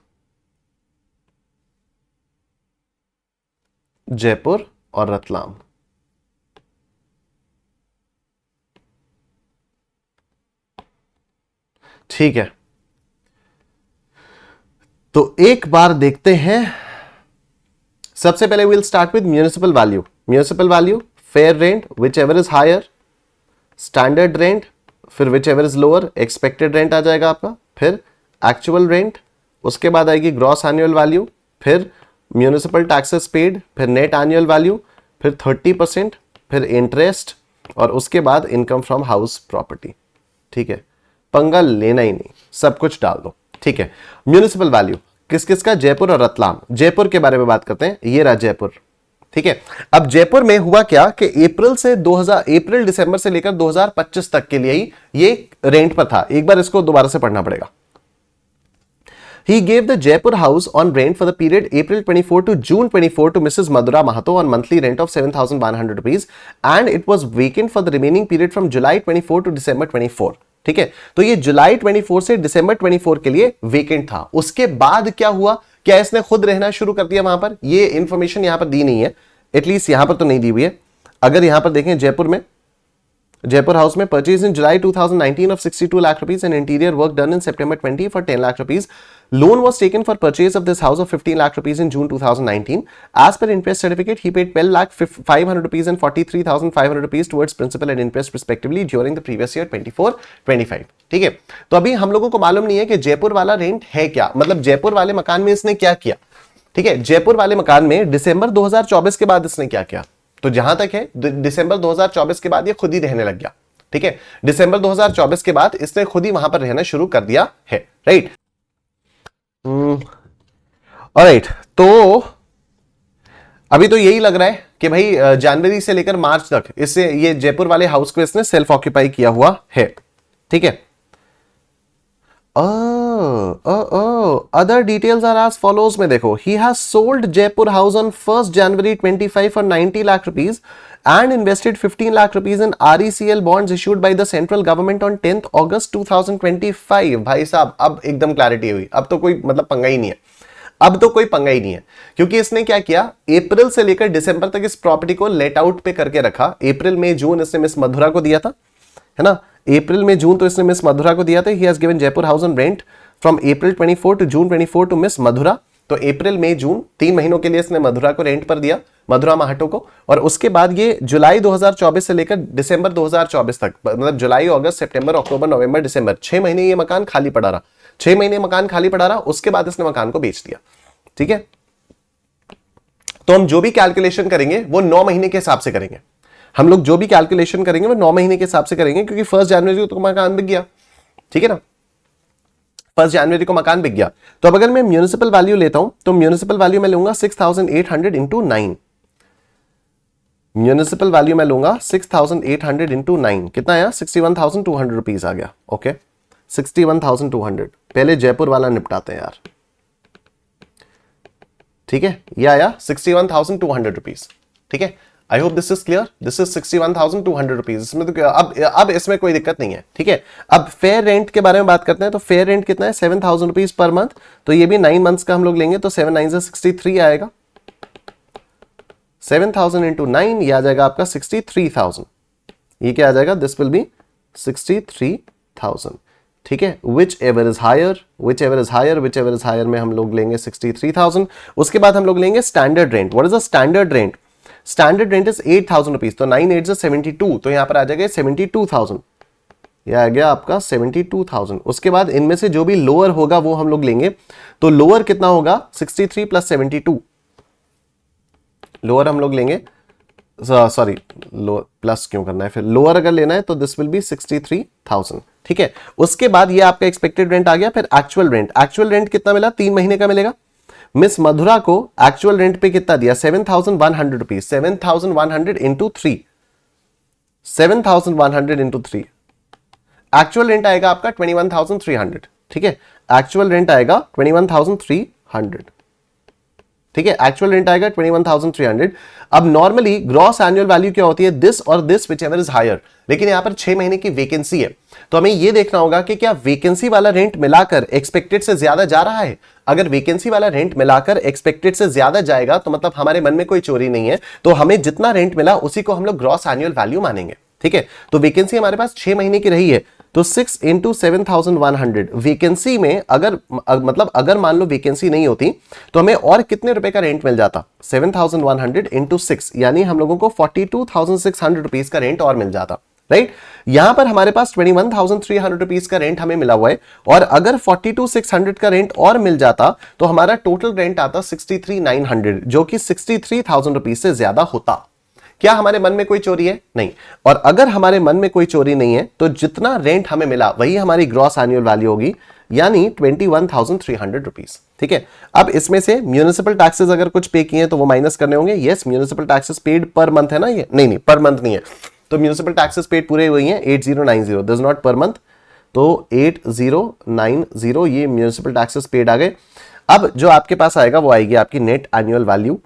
जयपुर और रतलाम। ठीक है, तो एक बार देखते हैं। सबसे पहले will start with municipal value. Municipal value, fair rent whichever is higher, standard rent, फिर whichever is lower, expected rent आ जाएगा आपका, फिर एक्चुअल रेंट, उसके बाद आएगी ग्रॉस एनुअल वैल्यू, फिर म्यूनिसिपल टैक्सेस पेड, फिर नेट एनुअल वैल्यू, फिर 30%, फिर इंटरेस्ट और उसके बाद इनकम फ्रॉम हाउस प्रॉपर्टी, ठीक है। पंगा लेना ही नहीं, सब कुछ डाल दो, ठीक है। म्यूनिसिपल वैल्यू किस किस का? जयपुर और रतलाम। जयपुर के बारे में बात करते हैं, ये रहा जयपुर, ठीक है। अब जयपुर में हुआ क्या कि अप्रैल दिसंबर से लेकर 2025 तक के लिए ही ये रेंट पर था। एक बार इसको दोबारा से पढ़ना पड़ेगा। He gave the Jaipur house on rent for the period April 24 to June 24 to Mrs. Madhura Mahato on monthly rent of 7,100 rupees and it was vacant for the remaining period from July 24 to December 24. ठीक है, तो ये जुलाई 24 से दिसंबर 24 के लिए vacant था। उसके बाद क्या हुआ? क्या इसने खुद रहना शुरू कर दिया वहां पर? ये इंफॉर्मेशन यहां पर दी नहीं है, एटलीस्ट यहां पर तो नहीं दी हुई है। अगर यहां पर देखें जयपुर में, Jaipur house में purchased in July 2019 of 62 lakh rupees and interior work done in September 20 for 10 lakh rupees. Loan was taken for purchase of this house of 15 lakh rupees in June 2019. As per interest certificate, he paid 12 lakh 500 rupees and 43,500 rupees towards principal and interest respectively during the previous year 24-25. ठीक है, तो अभी हम लोगों को मालूम नहीं है कि जयपुर वाला रेंट है क्या, मतलब जयपुर वाले मकान में इसने क्या किया। ठीक है, जयपुर वाले मकान में दिसंबर 2024 के बाद इसने क्या किया, तो जहां तक है दिसंबर 2024 के बाद ये खुद ही रहने लग गया। ठीक है, दिसंबर 2024 के बाद इसने खुद ही वहां पर रहना शुरू कर दिया है, राइट। ऑलराइट, तो अभी तो यही लग रहा है कि भाई जनवरी से लेकर मार्च तक इससे ये जयपुर वाले हाउस को इसने सेल्फ ऑक्यूपाई किया हुआ है। ठीक है, other details are as follows में देखो, he has sold Jaipur house on 1st January 25 for 90 lakh rupees and invested 15 lakh rupees in RECL bonds issued by the central government on 10th August 2025। भाई साहब अब एकदम clarity हुई, अब तो कोई मतलब पंगा ही नहीं है, अब तो कोई पंगा ही नहीं है, क्योंकि इसने क्या किया, अप्रैल से लेकर दिसंबर तक इस प्रॉपर्टी को लेट आउट पे करके रखा। अप्रैल मई जून इसने मिस मधुरा को दिया था, है ना, अप्रैल में जून तो इसने मिस मधुरा को दिया था। He has given Jaipur house on rent from April 24 to June 24 to Miss Madhura. तो अप्रैल मई जून 3 महीनों के लिए इसने मधुरा को रेंट पर दिया, मधुरा महाटो को, और उसके बाद ये जुलाई 2024 से लेकर दिसंबर 2024 तक, मतलब जुलाई अगस्त सितंबर अक्टूबर नवंबर दिसंबर 6 महीने ये मकान खाली पड़ा रहा, 6 महीने मकान खाली पड़ा रहा, उसके बाद इसने मकान को बेच दिया। ठीक है, तो हम जो भी कैलकुलेशन करेंगे वो 9 महीने के हिसाब से करेंगे, हम लोग जो भी कैलकुलेशन करेंगे वो 9 महीने के हिसाब से करेंगे, क्योंकि 1 जनवरी को तो मकान बिक गया। ठीक है ना, 1 जनवरी को मकान बिक गया। तो अब अगर मैं म्यूनिसिपल वैल्यू लेता हूं तो म्यूनिसिपल वैल्यू मैं लूंगा 6,800 इंटू 9। म्यूनिसिपल वैल्यू मैं लूंगा 6,800 इंटू 9, कितना आया, 61,200 रुपीज आ गया। ओके, 61,200। पहले जयपुर वाला निपटाते हैं यार। ठीक है, ये आया 61,200 रुपीज। ठीक है, I hope this is clear, this is 61,200 rupees. इसमें तो अब इसमें कोई दिक्कत नहीं है। ठीक है, अब फेयर रेंट के बारे में बात करते हैं। तो फेयर रेंट कितना है, 7,000 रुपीज पर मंथ। तो ये भी 9 मंथ्स का हम लोग लेंगे, तो 7 9 से 63 आएगा। 7,000 इंटू 9 ये आ जाएगा आपका 63,000। ये क्या आ जाएगा, दिस विल बी 63,000। ठीक है, विच एवर इज हायर में हम लोग लेंगे 63,000। उसके बाद हम लोग लेंगे standard rent. What is the standard rent? Standard rent is 8,000 rupees. तो 9 8 से 72, तो यहां पर आ जाएगा 72,000। यह आ गया आपका 72,000। उसके बाद इनमें से जो भी लोअर होगा वो हम लोग लेंगे। तो लोअर कितना होगा, 63 प्लस 72। लोअर हम लोग लेंगे, सॉरी लोअर प्लस क्यों करना है, फिर लोअर अगर लेना है तो दिस विल बी 63,000। ठीक है, उसके बाद ये आपका एक्सपेक्टेड रेंट आ गया। फिर एक्चुअल रेंट, एक्चुअल रेंट कितना मिला, 3 महीने का मिलेगा। मिस मधुरा को एक्चुअल रेंट पे कितना दिया, 7,100 rupees. 7,100 into 3, 7,100 into 3। Actual rent आएगा आपका 21,300। ठीक है, एक्चुअल रेंट आएगा 21,300। ठीक है, एक्चुअल रेंट आएगा 21,300। अब नॉर्मली ग्रॉस एनुअल वैल्यू क्या होती है, दिस और this whichever is higher. लेकिन यहां पर 6 महीने की वैकेंसी है, तो हमें यह देखना होगा कि क्या वैकेंसी वाला रेंट मिलाकर एक्सपेक्टेड से ज्यादा जा रहा है। अगर वैकेंसी वाला रेंट मिलाकर एक्सपेक्टेड से ज्यादा जाएगा तो मतलब हमारे मन में कोई चोरी नहीं है, तो हमें जितना रेंट मिला उसी को हम लोग ग्रॉस एनुअल वैल्यू मानेंगे। ठीक है, तो वैकेंसी हमारे पास 6 महीने की रही है, तो 6 इंटू 7,100। वैकेंसी में अगर मतलब अगर मान लो वैकेंसी नहीं होती तो हमें और कितने रुपए का रेंट मिल जाता, 7,100 इंटू 6, यानी हम लोगों को 42,600 रुपीज का रेंट और मिल जाता। राइट, यहां पर हमारे पास 21,300 रुपीज का रेंट हमें मिला हुआ है, और अगर 42,600 का रेंट और मिल जाता तो हमारा टोटल रेंट आता 63,900, जो कि 63,000 रुपीज से ज्यादा होता। क्या हमारे मन में कोई चोरी है? नहीं। और अगर हमारे मन में कोई चोरी नहीं है तो जितना रेंट हमें मिला वही हमारी ग्रॉस एनुअल वैल्यू होगी, यानी 21,300 रुपीज। ठीक है, अब इसमें से म्यूनिसिपल टैक्सेस अगर कुछ पे किए तो वो माइनस करने होंगे। Yes, municipal taxes paid per month है ना, ये नहीं पर मंथ नहीं है, तो म्यूनिसिपल टैक्सेस पेड पूरे हुई हैं 8090, दिस नॉट पर मंथ, तो 8090 ये म्यूनिसिपल टैक्सेस पेड आ गए। अब जो आपके पास आएगा वो आएगी आपकी नेट एनुअल वैल्यू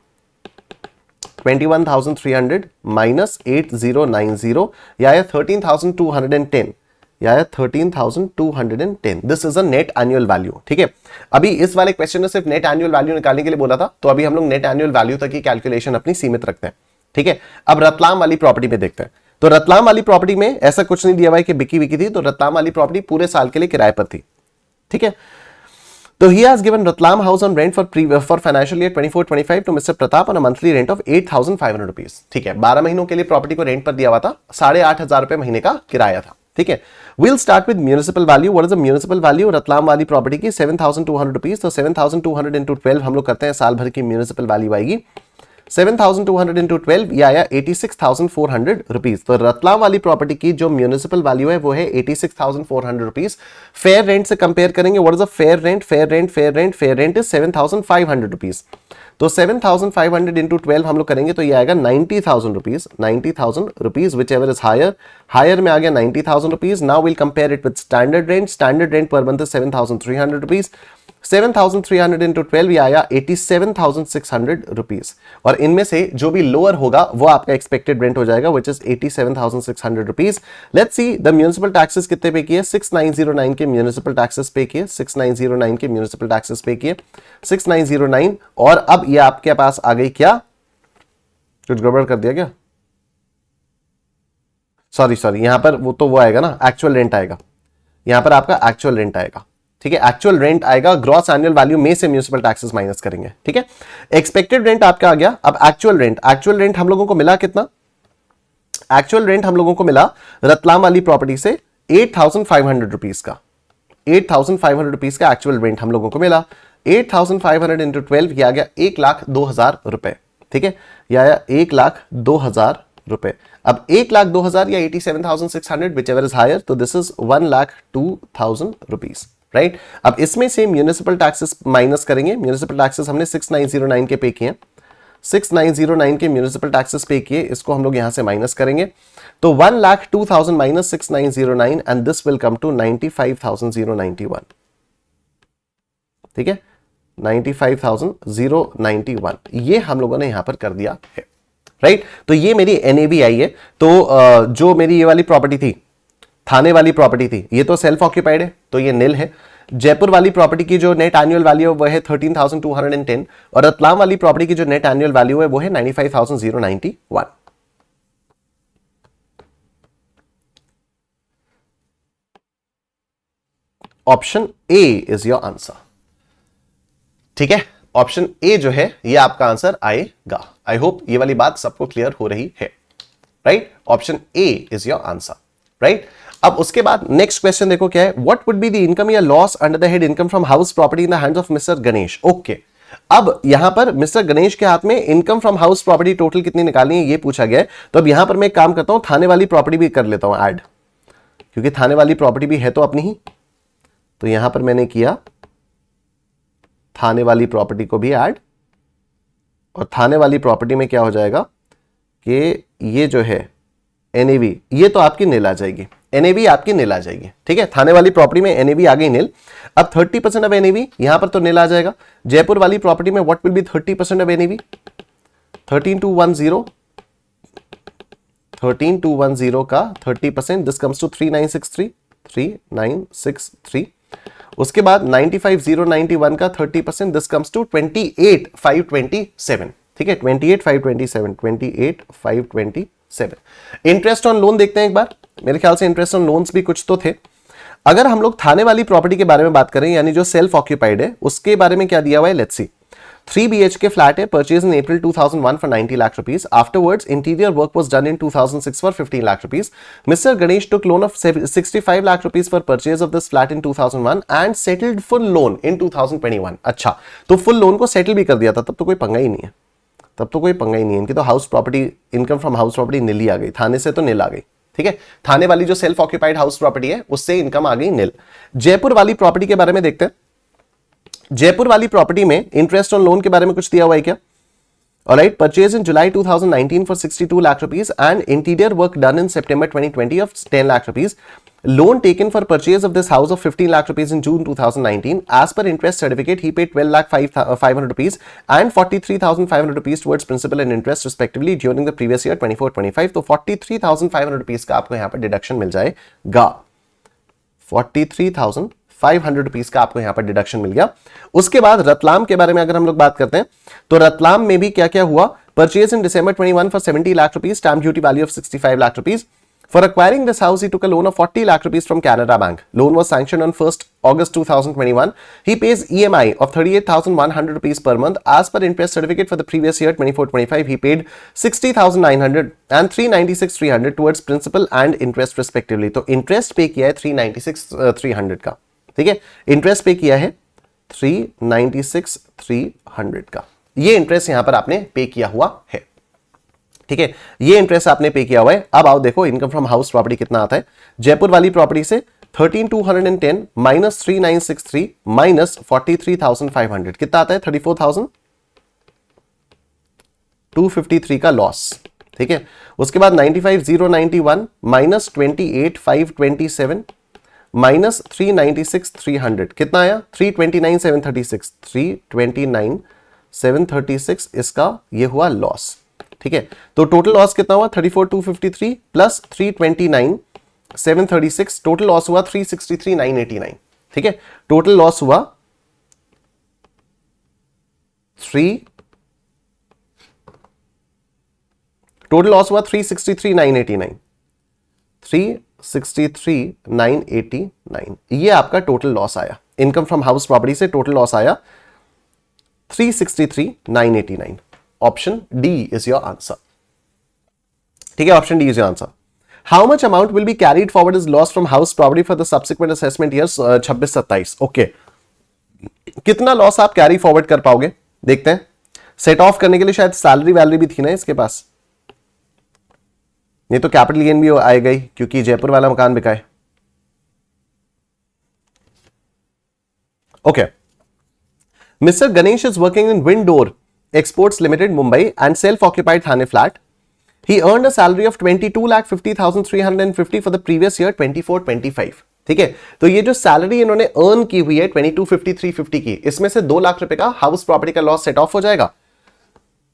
21,300 माइनस 8090, या 13,210, या 13,210। This is a net annual value. ठीक है, अभी इस वाले क्वेश्चन में सिर्फ नेट एनुअल वैल्यू निकालने के लिए बोला था, तो अभी हम लोग नेट एनुअल वैल्यू तक की कैलकुलेशन अपनी सीमित रखते हैं। ठीक है, अब रतलाम वाली प्रॉपर्टी पे देखते हैं। तो रतलाम वाली प्रॉपर्टी में ऐसा कुछ नहीं दिया हुआ है कि बिकी बिकी थी, तो रतलाम वाली प्रॉपर्टी पूरे साल के लिए किराए पर थी, ठीक है। तो he has given Ratlam house on rent for financial year 24-25 to Mr. Pratap on a monthly rent of 8,500 rupees। ठीक है, 12 महीनों के लिए प्रॉपर्टी को रेंट पर दिया हुआ था, 8,500 रुपए महीने का किराया था, ठीक है। We'll start with municipal value। What is the municipal value? Ratlam वाली प्रॉपर्टी की 7,200 रुपीज, तो 7,200 इंटू 12 हम लोग करते हैं, साल भर की म्यूनिसिपल वैल्यू आएगी 7,200 इंटू 12, ये आया 86,400 रुपीज। तो रतलाम वाली प्रॉपर्टी की जो म्यूनिसिपल वैल्यू है वो है 86,400 रुपीज। फेयर रेंट से कंपेयर करेंगे, what is the fair rent? Fair rent is 7,500 rupees. तो 7,500 इंटू 12 हम लोग करेंगे तो ये आएगा 90,000 rupees, 90,000 rupees, whichever is higher में आ गया 90,000 rupees. Now will compare it with standard rent per month 7,300 rupees. 7,300 into 12 ये आया 87,600 रुपीज, और इनमें से जो भी लोअर होगा वो आपका एक्सपेक्टेड रेंट हो जाएगा, which is 87,600 rupees. Let's see the municipal taxes कितने पे किए, 6,909 के म्यूनिसिपल टैक्सेस पे किए, 6,909 के म्यूनिसिपल टैक्सेस पे किए, 6,909। और अब ये आपके पास आ गई क्या, कुछ गड़बड़ कर दिया क्या? सॉरी, यहां पर वो आएगा ना, एक्चुअल रेंट आएगा, यहां पर आपका एक्चुअल रेंट आएगा, ठीक है। एक्चुअल रेंट आएगा, ग्रॉस एनुअल वैल्यू में से म्यूनिसिपल टैक्सेस माइनस करेंगे, ठीक है। एक्सपेक्टेड रेंट आपका आ गया। अब एक्चुअल रेंट हम लोगों को मिला कितना? एक्चुअल रेंट हम लोगों को मिला रतलाम वाली प्रॉपर्टी से 8,500 रुपीज का, 8,500 रुपीज का एक्चुअल रेंट हम लोगों को मिला। 8,500 इंटू 12 ये आ गया 1,02,000 रुपए, ठीक है। यह आया 1,02,000 रुपए। अब 1,02,000 या 87,600 विच एवर इज हायर, तो दिस इज 1,02,000 रुपीज, राइट। अब इसमें से म्यूनिसिपल टैक्सेस माइनस करेंगे। म्यूनिसिपल टैक्सेस हमने 6,909 के पे किए, 6,909 के म्यूनिसिपल टैक्सेस पे किए, इसको हम लोग यहां से माइनस करेंगे, तो 1,02,000 minus 6,909 and this will come to 95,091, ठीक है, 95,091 ये हम लोगों ने यहां पर कर दिया है, राइट। तो ये मेरी एनएबी आई है। तो जो मेरी ये वाली प्रॉपर्टी थी, थाने वाली प्रॉपर्टी थी, ये तो सेल्फ ऑक्यूपाइड है, तो ये निल है। जयपुर वाली प्रॉपर्टी की जो नेट एनुअल वैल्यू है वो है 13,210, और रतलाम वाली प्रॉपर्टी की जो नेट एनुअल वैल्यू है वो है 95,091। Option A is your answer, ठीक है। ऑप्शन ए जो है ये आपका आंसर आएगा। आई होप ये वाली बात सबको क्लियर हो रही है, right. Option A is your answer, right. अब उसके बाद नेक्स्ट क्वेश्चन देखो क्या है, what would be the income या loss under the head income from house property in the hands of mister Ganesh. Okay, अब यहां पर मिस्टर गणेश के हाथ में income from house property total कितनी निकालनी है ये पूछा गया है। तो अब यहां पर मैं एक काम करता हूं, थाने वाली प्रॉपर्टी भी कर लेता हूं ऐड, क्योंकि थाने वाली प्रॉपर्टी भी है तो अपनी ही। तो यहां पर मैंने किया थाने वाली प्रॉपर्टी को भी ऐड, और थाने वाली प्रॉपर्टी में क्या हो जाएगा कि ये जो है एनएवी, ये तो आपकी नील आ जाएगी, एनएवी आपकी नील आ जाएगी, ठीक है। थाने वाली प्रॉपर्टी में एनएवी आ गई नील। अब 30% ऑफ एनएवी यहां पर तो नील आ जाएगा। जयपुर वाली प्रॉपर्टी में what will be 30% of NAV, 13,210, 13,210 का 30%, दिस कम्स टू 3,963, 3,963। उसके बाद 95,091 का 30%, दिस कम्स टू 28,527, ठीक है, 28,527, 28,527। इंटरेस्ट ऑन लोन देखते हैं एक बार, मेरे ख्याल से इंटरेस्ट ऑन लोन्स भी कुछ तो थे। अगर हम लोग थाने वाली प्रॉपर्टी के बारे में बात करें, यानी जो सेल्फ ऑक्यूपाइड है, उसके बारे में क्या दिया हुआ है, लेट्स सी। 3 BHK फ्लैट है, purchase in April 2001 for 90 lakh rupees. Afterwards, interior work was done in 2006 for 15 lakh rupees. Mr. Ganesh took loan of 65 lakh rupees for purchase of this flat in 2001 and settled full loan in 2021. अच्छा, तो full loan को settle भी कर दिया था, तब तो कोई पंगा ही नहीं है, तब तो कोई पंगा ही नहीं है। इनकी तो house property, income from house property nil ही आ गई, थाने से तो नील आ गई, ठीक है। थाने वाली जो सेल्फ ऑक्यूपाइड हाउस प्रॉपर्टी है उससे इनकम आ गई नील। जयपुर वाली प्रॉपर्टी के बारे में देखते हैं। जयपुर वाली प्रॉपर्टी में इंटरेस्ट ऑन लोन के बारे में कुछ दिया हुआ है क्या? Alright, purchase in July 2019 for 62 lakh rupees and interior work done in September 2020 of 10 lakh rupees. Loan taken for purchase of this house of 15 lakh rupees in June 2019. As per interest certificate, he paid 12 lakh 500 rupees and 43,500 rupees towards principal and interest respectively during the previous year 24-25. तो 43,500 rupees का आपको यहाँ पर deduction मिल जाएगा. 43,500 rupees का आपको यहां पर डिडक्शन मिल गया. उसके बाद रतलाम के बारे में अगर हम लोग बात करते हैं तो रतलाम में भी क्या क्या हुआ Purchased in December 21 for 70 lakh rupees, stamp duty value of 65 lakh rupees. For acquiring this house, he took a loan of 40 lakh rupees from Canara Bank. Loan was sanctioned on 1st August 2021. He pays EMI of 38,100 rupees per month. As per interest certificate for the previous year 24-25, he paid 60,900 and 396,300 towards principal and interest respectively. तो interest पे किया है 396,300 का, ठीक है, interest पे किया है 396,300 का, ये इंटरेस्ट यहां पर आपने पे किया हुआ है, ठीक है, ये इंटरेस्ट आपने पे किया हुआ है। अब आओ देखो इनकम फ्रॉम हाउस प्रॉपर्टी कितना आता है। जयपुर वाली प्रॉपर्टी से 13,210 माइनस 3,963 माइनस 43,500 कितना आता है? 34,253 का लॉस, ठीक है। उसके बाद 95,091 माइनस 28,527 माइनस 396,300 कितना आया? 329,736 329,736 इसका ये हुआ लॉस, ठीक है। तो टोटल लॉस कितना हुआ? 34,253 प्लस 329,736, टोटल लॉस हुआ 363,989, ठीक है। टोटल लॉस हुआ 363,989, 363,989, ये आपका टोटल लॉस आया। इनकम फ्रॉम हाउस प्रॉपर्टी से टोटल लॉस आया 363,989। Option D is your answer, ठीक है, option D is your answer. How much amount will be carried forward is loss from house property for the subsequent assessment years 26-27? Okay, कितना loss आप carry forward कर पाओगे देखते हैं। Set of करने के लिए शायद सैलरी वैलरी भी थी ना इसके पास, नहीं तो कैपिटल गेन भी आए गई क्योंकि जयपुर वाला मकान बिका है। Okay, Mister Ganesh is working in Windor Exports Limited, Mumbai, and self-occupied Thane flat. He earned a salary of 22,50,350 for the previous year 24-25. ठीक है, तो ये जो सैलरी इन्होंने अर्न की हुई है 22,50,350 की, इसमें से 2 लाख रुपए का हाउस प्रॉपर्टी का लॉस सेट ऑफ हो जाएगा।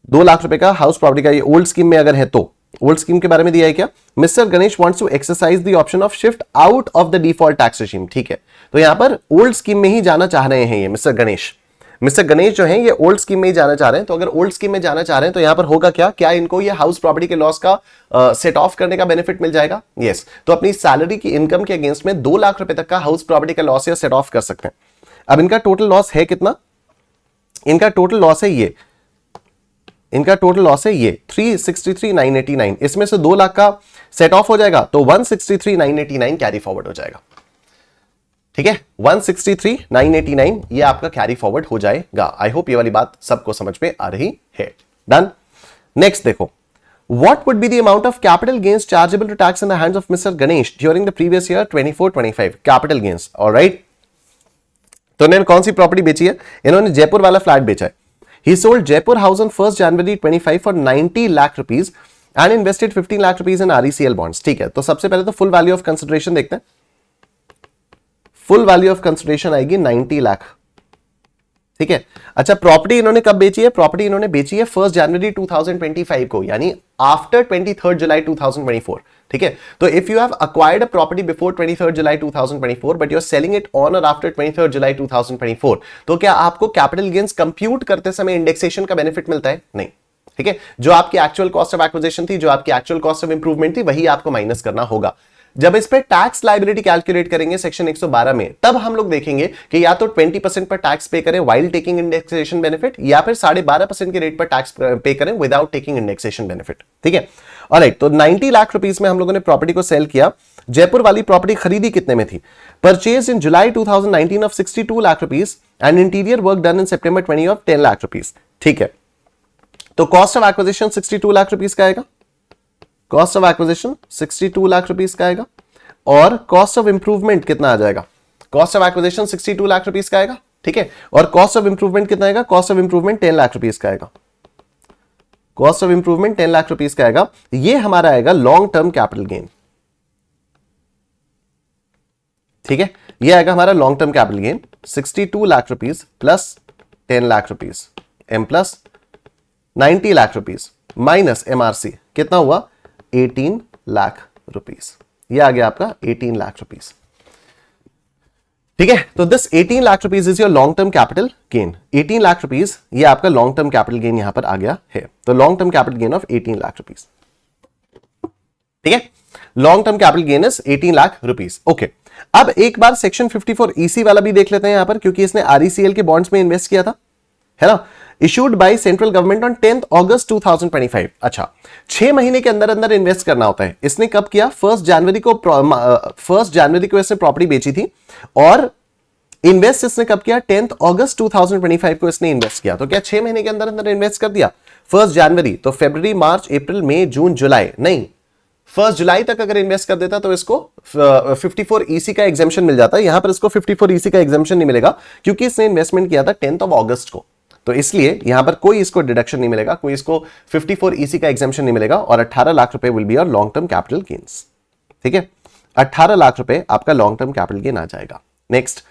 2 लाख रुपए का हाउस प्रॉपर्टी का, ये ओल्ड स्कीम में अगर है तो, ओल्ड स्कीम के बारे में दिया है क्या? Mister Ganesh wants to exercise the option of shift out of the default tax regime, ठीक है। तो यहां पर ओल्ड स्कीम में ही जाना चाह रहे हैं ये मिस्टर गणेश। मिस्टर गणेश जो है ये ओल्ड स्कीम में ही जाना चाह रहे हैं। तो अगर ओल्ड स्कीम में जाना चाह रहे हैं तो यहां पर होगा क्या, क्या इनको ये हाउस प्रॉपर्टी के लॉस का सेट ऑफ करने का बेनिफिट मिल जाएगा? यस। तो अपनी सैलरी की इनकम के अगेंस्ट में 2 लाख रुपए तक का हाउस प्रॉपर्टी का लॉस या सेट ऑफ कर सकते हैं। अब इनका टोटल लॉस है कितना? इनका टोटल लॉस है ये, इनका टोटल लॉस है ये 363,989, इसमें से 2 लाख का सेट ऑफ हो जाएगा तो 163,989 कैरी फॉरवर्ड हो जाएगा, ठीक है। 163,989 ये आपका कैरी फॉरवर्ड हो जाएगा। आई होप ये वाली बात सबको समझ में आ रही है। डन। नेक्स्ट देखो, what would be the amount of capital gains chargeable to tax in the hands of mister Ganesh during the previous year 24-25? Capital gains, alright. तो इन्होंने कौन सी प्रॉपर्टी बेची है? इन्होंने जयपुर वाला फ्लैट बेचा है। He sold Jaipur house on 1st January 25 for 90 lakh rupees and invested 15 lakh rupees in RECL bonds, ठीक है। तो सबसे पहले तो फुल वैल्यू ऑफ कंसिडरेशन देखते हैं। फुल वैल्यू ऑफ कंसिडरेशन आएगी 90 लाख, ठीक है। अच्छा, प्रॉपर्टी इन्होंने कब बेची है? प्रॉपर्टी इन्होंने बेची है 1st जनवरी 2025 को, यानी आफ्टर 23rd जुलाई 2024, ठीक है। तो if you have acquired a property before 23rd July 2024 but you are selling it on or after 23rd July 2024, तो क्या आपको कैपिटल गेन्स कंप्यूट करते समय इंडेक्सेशन का बेनिफिट मिलता है? नहीं, ठीक है। जो आपकी एक्चुअल कॉस्ट ऑफ एक्विजिशन थी, जो आपकी एक्चुअल कॉस्ट ऑफ इंप्रूवमेंट थी, वही आपको माइनस करना होगा। जब इस पे टैक्स लायबिलिटी कैलकुलेट करेंगे सेक्शन 112 में, तब हम लोग देखेंगे कि या तो 20% पर टैक्स पे करें व्हाइल टेकिंग इंडेक्सेशन बेनिफिट, या फिर 12.5% के रेट पर टैक्स पे करें विदाउट टेकिंग इंडेक्सेशन बेनिफिट, ठीक है। ऑलराइट, तो 90 लाख रुपीस में हम लोगों ने प्रॉपर्टी को सेल किया। जयपुर वाली प्रॉपर्टी खरीदी कितने में थी? Purchase in July 2019 of 62 lakh rupees and interior work done in September 20 of 10 lakh rupees, ठीक है। तो cost of acquisition 62 lakh rupees का आएगा, cost of acquisition 62 lakh rupees का आएगा, और कॉस्ट ऑफ इंप्रूवमेंट कितना आ जाएगा? Cost of acquisition 62 lakh rupees का आएगा, ठीक है। और कॉस्ट ऑफ इंप्रूवमेंट कितना आएगा? Cost of improvement 10 lakh rupees का आएगा, cost of improvement 10 lakh rupees का आएगा। ये हमारा आएगा लॉन्ग टर्म कैपिटल गेन, ठीक है। ये आएगा हमारा long term capital gain 62 lakh rupees plus 10 lakh rupees M plus 90 lakh rupees minus MRC कितना हुआ? 18 लाख रुपीस। ये आ गया आपका 18 लाख रुपीस। ठीक है, तो this 18 lakh rupees is your long term capital gain. 18 lakh rupees ये आपका लॉन्ग टर्म कैपिटल गेन यहां पर आ गया है। तो long term capital gain of 18 lakh rupees. ठीक है, long term capital gain is 18 lakh rupees. Okay, अब एक बार सेक्शन 54 ईसी वाला भी देख लेते हैं यहां पर, क्योंकि इसने आरईसीएल के बॉन्ड्स में इन्वेस्ट किया था, है ना। Issued by central government on 10 अगस्त 2025। अच्छा, 6 महीने के अंदर अंदर इन्वेस्ट करना होता है। इसने कब किया? 1 जनवरी को इसने प्रॉपर्टी बेची थी, और इन्वेस्ट इसने कब किया? 10 अगस्त 2025 को इसने इन्वेस्ट किया। तो क्या 6 महीने के अंदर अंदर इन्वेस्ट कर दिया? 1 जनवरी, तो फरवरी, मार्च, अप्रैल, मई, जून, जुलाई, नहीं, 1 जुलाई तक अगर इन्वेस्ट कर देता तो इसको 54 ईसी का एग्जेम्पशन मिल जाता है। यहां पर इसको 54 ईसी का एग्जेम्पशन नहीं मिलेगा, क्योंकि इसने इन्वेस्टमेंट किया था 10 अगस्त को। तो इसलिए यहां पर कोई इसको डिडक्शन नहीं मिलेगा, कोई इसको 54 ईसी का एग्जेम्पशन नहीं मिलेगा, और 18 लाख रुपए will be your long term capital gains. ठीक है, 18 लाख रुपए आपका लॉन्ग टर्म कैपिटल गेन आ जाएगा। Next,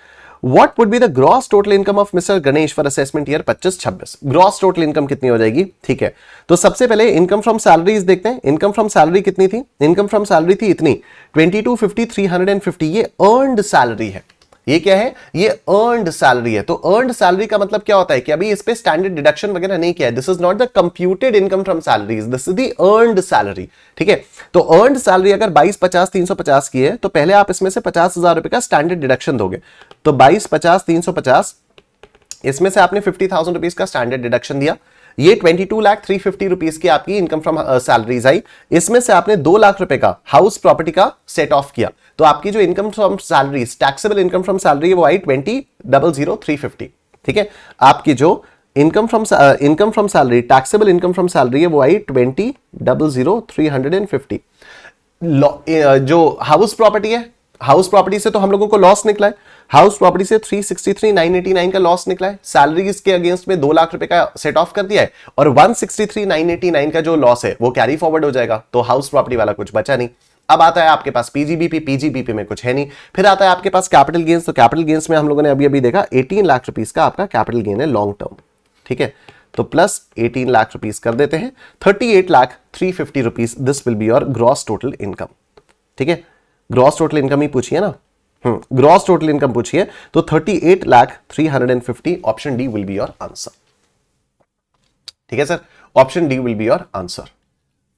What would be the gross total income of Mr. Ganesh for assessment year 25-26? Gross total income कितनी हो जाएगी? ठीक है, तो सबसे पहले इनकम फ्रॉम सैलरीज देखते हैं। इनकम फ्रॉम सैलरी कितनी थी? इनकम फ्रॉम सैलरी थी इतनी, 2250 350। ये अर्नड सैलरी है। ये क्या है? ये अर्नड सैलरी है। तो अर्नड सैलरी का मतलब क्या होता है कि अभी इस पे स्टैंडर्ड डिडक्शन वगैरह नहीं किया है। This is not the computed income from salaries, this is the earned salary. ठीक है, तो अर्नड सैलरी अगर 22 50 350 की है, तो पहले आप इसमें से 50,000 रुपए का स्टैंडर्ड डिडक्शन दोगे। तो 22 50 350, इसमें से आपने 50,000 रुपीज का स्टैंडर्ड डिडक्शन दिया। ये 22 लाख 350 रुपीज की आपकी इनकम फ्रॉम सैलरीज आई। इसमें से आपने 2 लाख रुपए का हाउस प्रॉपर्टी का सेट ऑफ किया, तो आपकी जो income from salaries, taxable income from salary है, वो आई 20,00350। ठीक है, आपकी जो income from salary, taxable income from salary है, वो आई 20,00350। जो हाउस प्रॉपर्टी है, हाउस प्रॉपर्टी से तो हम लोगों को लॉस निकला है। हाउस प्रॉपर्टी से 363,989 का लॉस निकला है। सैलरीज के अगेंस्ट में 2 लाख रुपए का सेट ऑफ कर दिया है, और 163,989 का जो लॉस है वो कैरी फॉरवर्ड हो जाएगा। तो हाउस प्रॉपर्टी वाला कुछ बचा नहीं। अब आता है आपके पास पीजीबीपी, पीजीबीपी में कुछ है नहीं। फिर आता है आपके पास कैपिटल गेन्स। तो कैपिटल गेन्स में हम लोगों ने अभी अभी देखा 18 लाख रुपीज का आपका कैपिटल गेन है लॉन्ग टर्म। ठीक है, तो प्लस 18 लाख रुपीज कर देते हैं, 38 lakh 350 rupees. This will be your gross total income. ठीक है, ग्रॉस टोटल इनकम ही पूछिए ना, ग्रॉस टोटल इनकम पूछिए, तो 38 lakh 350। Option D will be your answer. ठीक है sir, option D will be your answer.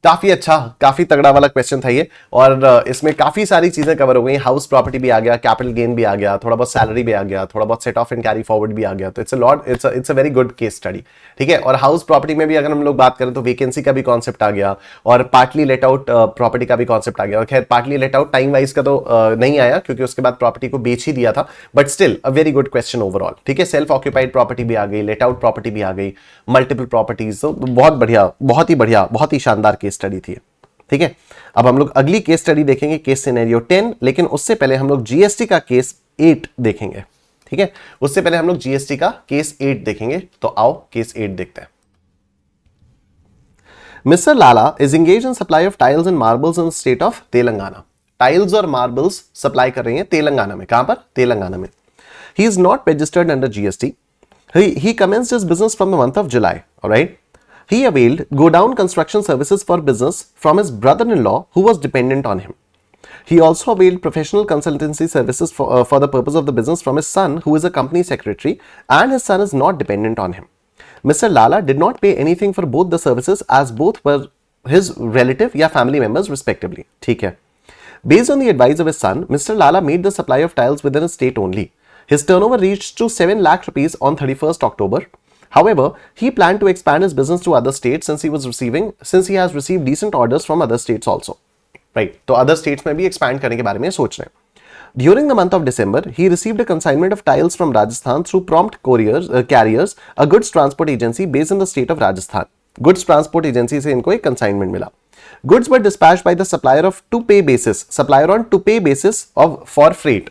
काफी अच्छा, काफी तगड़ा वाला क्वेश्चन था ये, और इसमें काफी सारी चीजें कवर हो गई। हाउस प्रॉपर्टी भी आ गया, कैपिटल गेन भी आ गया, थोड़ा बहुत सैलरी भी आ गया, थोड़ा बहुत set of and carry forward भी आ गया। तो it's a very good case study. ठीक है, और हाउस प्रॉपर्टी में भी अगर हम लोग बात करें तो वेकेंसी का भी कॉन्सेप्ट आ गया, और पार्टली लेट आउट प्रॉपर्टी का भी कॉन्सेप्ट आ गया। और खैर partly let out time wise का तो नहीं आया, क्योंकि उसके बाद प्रॉपर्टी को बेच ही दिया था, but still a very good question overall. ठीक है, सेल्फ ऑक्यूपाइड प्रॉपर्टी भी आ गई, लेट आउट प्रॉपर्टी भी आ गई, मल्टीपल प्रॉपर्टीज। तो बहुत बढ़िया, बहुत ही बढ़िया, बहुत ही शानदार केस स्टडी थी। ठीक है, अब हम लोग अगली केस स्टडी देखेंगे, केस सिनेरियो 10, लेकिन उससे पहले हम लोग जीएसटी का केस 8 देखेंगे। ठीक है, उससे पहले हम लोग जीएसटी का केस 8 देखेंगे। तो आओ केस 8 देखते हैं। Mister Lala is engage in supply of tiles and marbles in state of Telangana. Tiles और मार्बल्स सप्लाई कर रही हैं तेलंगाना में। कहां पर? तेलंगाना में। He is not registered under GST. He commenced his business from the month of July. Alright, he availed go-down construction services for business from his brother-in-law who was dependent on him. He also availed professional consultancy services for the purpose of the business from his son, who is a company secretary, and his son is not dependent on him. Mr. Lala did not pay anything for both the services, as both were his relative या family members respectively. ठीक है, based on the advice of his son, Mr. Lala made the supply of tiles within a state only. His turnover reached to 7 lakh rupees on 31st October. However, he planned to expand his business to other states since he has received decent orders from other states also. Right? तो other states में भी expand करने के बारे में सोच रहे हैं। During the month of December, he received a consignment of tiles from Rajasthan through prompt carriers, a goods transport agency based in the state of Rajasthan. Goods transport agency से इनको एक consignment मिला। Goods were dispatched by the supplier of to pay basis, supplier on to pay basis of for freight.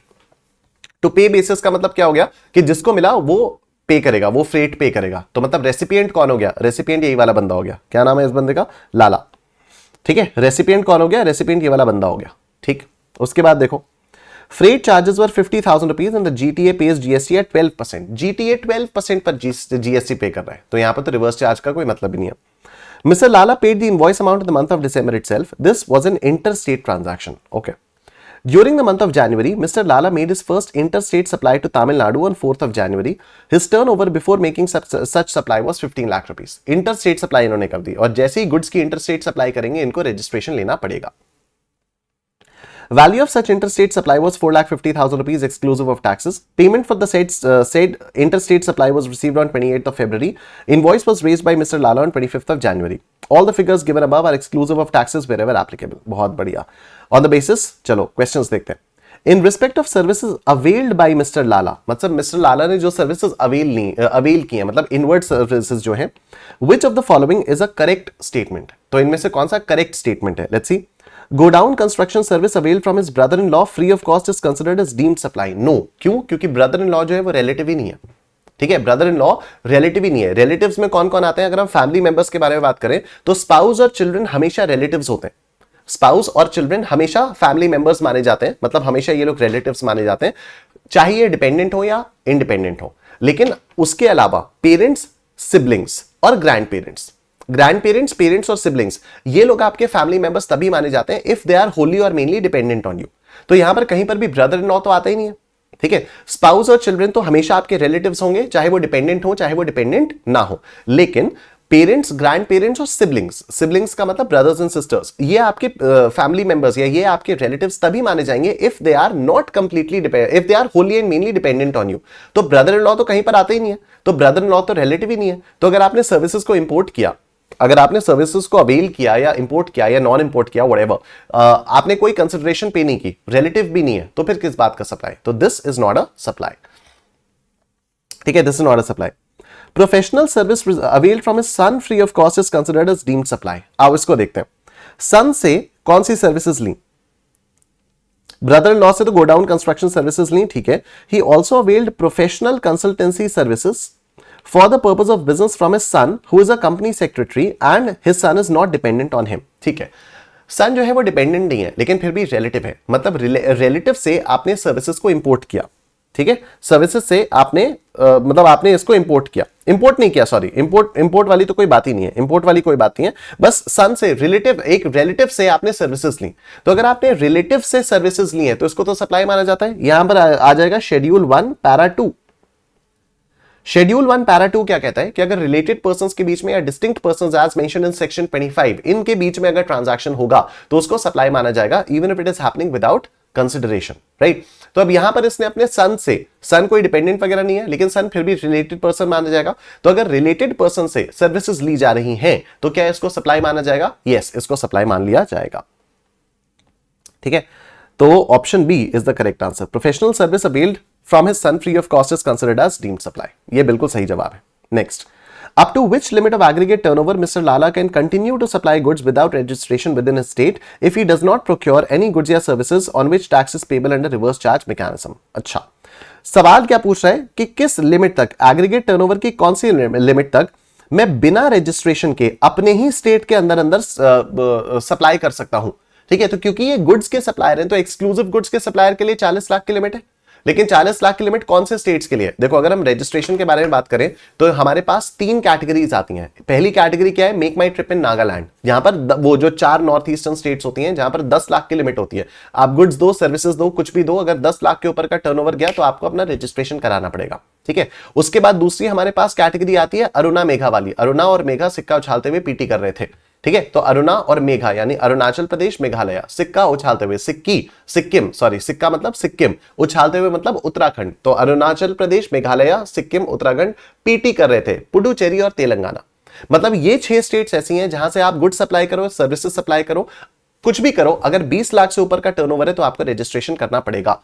To pay basis का मतलब क्या हो गया कि जिसको मिला वो पे करेगा, वो फ्रेट पे करेगा। तो मतलब रेसिपिएंट कौन हो गया? रेसिपिएंट यही वाला बंदा हो गया। क्या नाम है इस बंदे का? लाला। ठीक है, रेसिपिएंट कौन हो गया? रेसिपिएंट ये वाला बंदा हो गया। ठीक, उसके बाद देखो, freight charges were 50,000 rupees and the GTA page GST at 12%। GTA 12% पर जीएसटी पे कर रहा है, तो यहां पर तो रिवर्स चार्ज का कोई मतलब ही नहीं है। Mister Lala paid the invoice amount in the month of December itself. This was an inter state transaction. Okay, During the month of January, Mr. Lala made his first interstate supply to Tamil Nadu on 4th of January. His turnover before making such supply was 15 lakh rupees. Interstate supply इन्होंने कर दी और जैसे ही goods की interstate supply करेंगे इनको registration लेना पड़ेगा. Value of such interstate supply was 4,50,000 rupees exclusive of taxes. Payment for the said interstate supply was received on 28th of February. Invoice was raised by Mr. Lala on 25th of January. All the figures given above are exclusive of taxes wherever applicable. बहुत बढ़िया. On the basis, चलो questions देखते हैं. In respect of services availed by Mr. Lala, मतलब Mr. Lala ने जो services avail की हैं, मतलब inward services जो हैं, which of the following is a correct statement? तो इनमें से कौन सा correct statement है? Let's see. Godown construction service availed from his brother-in-law free of cost is considered as deemed supply. No. क्यों? क्योंकि brother-in-law जो है वो relative ही नहीं है. ठीक है, ब्रदर इन लॉ रिलेटिव ही नहीं है. रिलेटिव्स में कौन कौन आते हैं? अगर हम फैमिली मेंबर्स के बारे में बात करें तो स्पाउस और चिल्ड्रन हमेशा रिलेटिव्स होते हैं. स्पाउस और चिल्ड्रन हमेशा फैमिली मेंबर्स माने जाते हैं, मतलब हमेशा ये लोग रिलेटिव्स माने जाते हैं, चाहे ये डिपेंडेंट हो या इंडिपेंडेंट हो. लेकिन उसके अलावा पेरेंट्स, सिबलिंग्स और ग्रैंड पेरेंट्स, पेरेंट्स और सिबलिंग्स, ये लोग आपके फैमिली मेंबर्स तभी माने जाते हैं इफ दे आर होली और मेनली डिपेंडेंट ऑन यू. तो यहां पर कहीं पर भी ब्रदर इन लॉ तो आता ही नहीं है. ठीक है, स्पाउस और चिल्ड्रन तो हमेशा आपके रिलेटिव्स होंगे, चाहे वो डिपेंडेंट हो चाहे वो डिपेंडेंट ना हो. लेकिन पेरेंट्स, ग्रैंड पेरेंट्स और सिबलिंग्स का मतलब ब्रदर्स एंड सिस्टर्स, ये आपके फैमिली मेंबर्स या ये आपके रिलेटिव्स तभी माने जाएंगे if they are not completely if they are wholly and mainly dependent on you. तो ब्रदर इन लॉ तो कहीं पर आते ही नहीं है, तो ब्रदर इन लॉ तो रिलेटिव ही नहीं है. तो अगर आपने सर्विसेज को इंपोर्ट किया, अगर आपने सर्विसेज को अवेल किया या इंपोर्ट किया या नॉन इंपोर्ट किया, व्हाटएवर, आपने कोई कंसिडरेशन पे नहीं की, रिलेटिव भी नहीं है, तो फिर किस बात का सप्लाई? तो this is not a supply. ठीक है, this is not a supply. Professional service avail from his son free of cost is considered as deemed supply. आओ इसको देखते हैं. सन से कौन सी सर्विसेज ली? ब्रदर इन लॉ से तो गोडाउन कंस्ट्रक्शन सर्विसेज ली, ठीक है. He also availed professional consultancy services for the purpose of business from his son who is a company secretary and his son is not dependent on him. ठीक है, सन जो है वो डिपेंडेंट नहीं है लेकिन फिर भी रिलेटिव है, मतलब रिलेटिव से आपने सर्विसेज को इंपोर्ट किया. ठीक है, सर्विसेज से आपने मतलब आपने इसको इंपोर्ट किया, इंपोर्ट नहीं किया, सॉरी, इंपोर्ट वाली तो कोई बात ही नहीं है, इंपोर्ट वाली कोई बात नहीं है, बस सन से रिलेटिव, एक रिलेटिव से आपने सर्विसेज ली. तो अगर आपने रिलेटिव से सर्विसेज ली है तो इसको तो सप्लाई माना जाता है. यहां पर आ जाएगा शेड्यूल 1 पैरा 2. शेड्यूल 1 पैरा 2 क्या कहता है कि अगर रिलेटेड पर्संस के बीच में या distinct persons as mentioned in section 25 इनके बीच में अगर ट्रांजैक्शन होगा तो उसको सप्लाई माना जाएगा even if it is happening without consideration. Right, तो अब यहां पर इसने अपने सन से, सन कोई डिपेंडेंट वगैरह नहीं है लेकिन सन फिर भी रिलेटेड पर्सन माना जाएगा. तो अगर रिलेटेड पर्सन से सर्विसेज ली जा रही हैं तो क्या इसको सप्लाई माना जाएगा? यस, इसको सप्लाई मान लिया जाएगा. ठीक है, तो option B is the correct answer. Professional service availed from his son free of cost is considered as deemed supply. ये बिल्कुल सही जवाब है. Next, up to which limit of aggregate turnover Mr. Lala can continue to supply goods without registration within his state if he does not procure any goods या services on which tax is payable under reverse charge mechanism. अच्छा, सवाल क्या पूछ रहा है कि किस limit तक, एग्रीगेट टर्नओवर की कौन सी लिमिट तक मैं बिना रजिस्ट्रेशन के अपने ही स्टेट के अंदर सप्लाई कर सकता हूं. ठीक है, तो क्योंकि ये गुड्स के सप्लायर हैं तो एक्सक्लूसिव गुड्स के सप्लायर के लिए 40 लाख की लिमिट है. लेकिन 40 लाख की लिमिट कौन से स्टेट्स के लिए? देखो, अगर हम रजिस्ट्रेशन के बारे में बात करें तो हमारे पास 3 कैटेगरीज आती हैं. पहली कैटेगरी क्या है? मेक माई ट्रिप इन नागालैंड, जहां पर वो जो 4 नॉर्थ ईस्टर्न स्टेट्स होती हैं जहां पर 10 लाख की लिमिट होती है. आप गुड्स दो, सर्विसेज दो, कुछ भी दो, अगर 10 लाख के ऊपर का टर्नओवर गया तो आपको अपना रजिस्ट्रेशन कराना पड़ेगा. ठीक है, उसके बाद दूसरी हमारे पास कैटेगरी आती है अरुणा मेघा वाली. अरुणा और मेघा सिक्का उछालते हुए पीटी कर रहे थे. ठीक है, तो अरुणा और मेघा यानी अरुणाचल प्रदेश, मेघालय, सिक्का उछालते हुए, सिक्किम, सॉरी, सिक्का मतलब सिक्किम, उछालते हुए मतलब उत्तराखंड. तो अरुणाचल प्रदेश, मेघालय, सिक्किम, उत्तराखंड पीटी कर रहे थे. पुडुचेरी और तेलंगाना, मतलब ये 6 स्टेट्स ऐसी हैं जहां से आप गुड सप्लाई करो, सर्विसेज सप्लाई करो, कुछ भी करो, अगर 20 लाख से ऊपर का टर्नओवर है तो आपको रजिस्ट्रेशन करना पड़ेगा.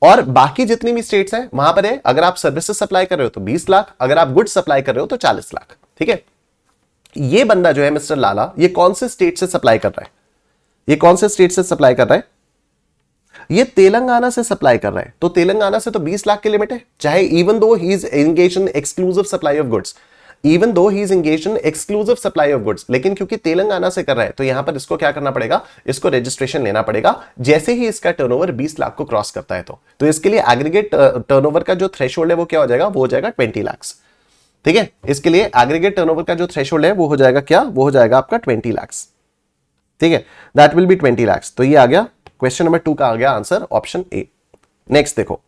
और बाकी जितनी भी स्टेट्स हैं वहां पर है अगर आप सर्विसेज सप्लाई कर रहे हो तो 20 लाख, अगर आप गुड्स सप्लाई कर रहे हो तो 40 लाख. ठीक है, ये बंदा जो है मिस्टर लाला, ये कौन से स्टेट से सप्लाई कर रहा है? ये कौन से स्टेट से सप्लाई कर रहा है? ये तेलंगाना से सप्लाई कर रहा है. तो तेलंगाना से तो 20 लाख की लिमिट है, चाहे even though he is engaged in exclusive supply of goods, even though he is engaged in exclusive supply of goods. लेकिन क्योंकि तेलंगाना से कर रहा है तो यहां पर इसको क्या करना पड़ेगा? इसको रजिस्ट्रेशन लेना पड़ेगा जैसे ही इसका टर्नओवर 20 लाख को क्रॉस करता है. तो इसके लिए एग्रीगेट टर्नओवर का जो थ्रेशोल्ड है वो क्या हो जाएगा? वो हो जाएगा 20 लाख. ठीक है, इसके लिए एग्रीगेट टर्नओवर का जो थ्रेशोल्ड है वो हो जाएगा क्या? वो हो जाएगा आपका 20 लाख. ठीक है, दैट विल बी 20 लाख. तो ये आ गया क्वेश्चन नंबर 2 का आ गया आंसर ऑप्शन ए। नेक्स्ट देखो,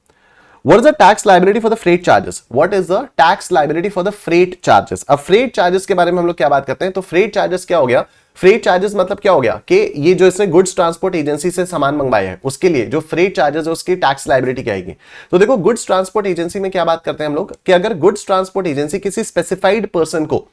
What is the tax liability for the freight charges? What is the tax liability for the freight charges? अब freight charges के बारे में हम लोग क्या बात करते हैं, तो freight charges क्या हो गया, freight charges मतलब क्या हो गया कि ये जो इसने गुड्स ट्रांसपोर्ट एजेंसी से सामान मंगवाया है उसके लिए जो freight charges है उसकी टैक्स लाइबिलिटी क्या आएगी। तो देखो गुड्स ट्रांसपोर्ट एजेंसी में क्या बात करते हैं हम लोग कि अगर गुड्स ट्रांसपोर्ट एजेंसी किसी स्पेसिफाइड पर्सन को,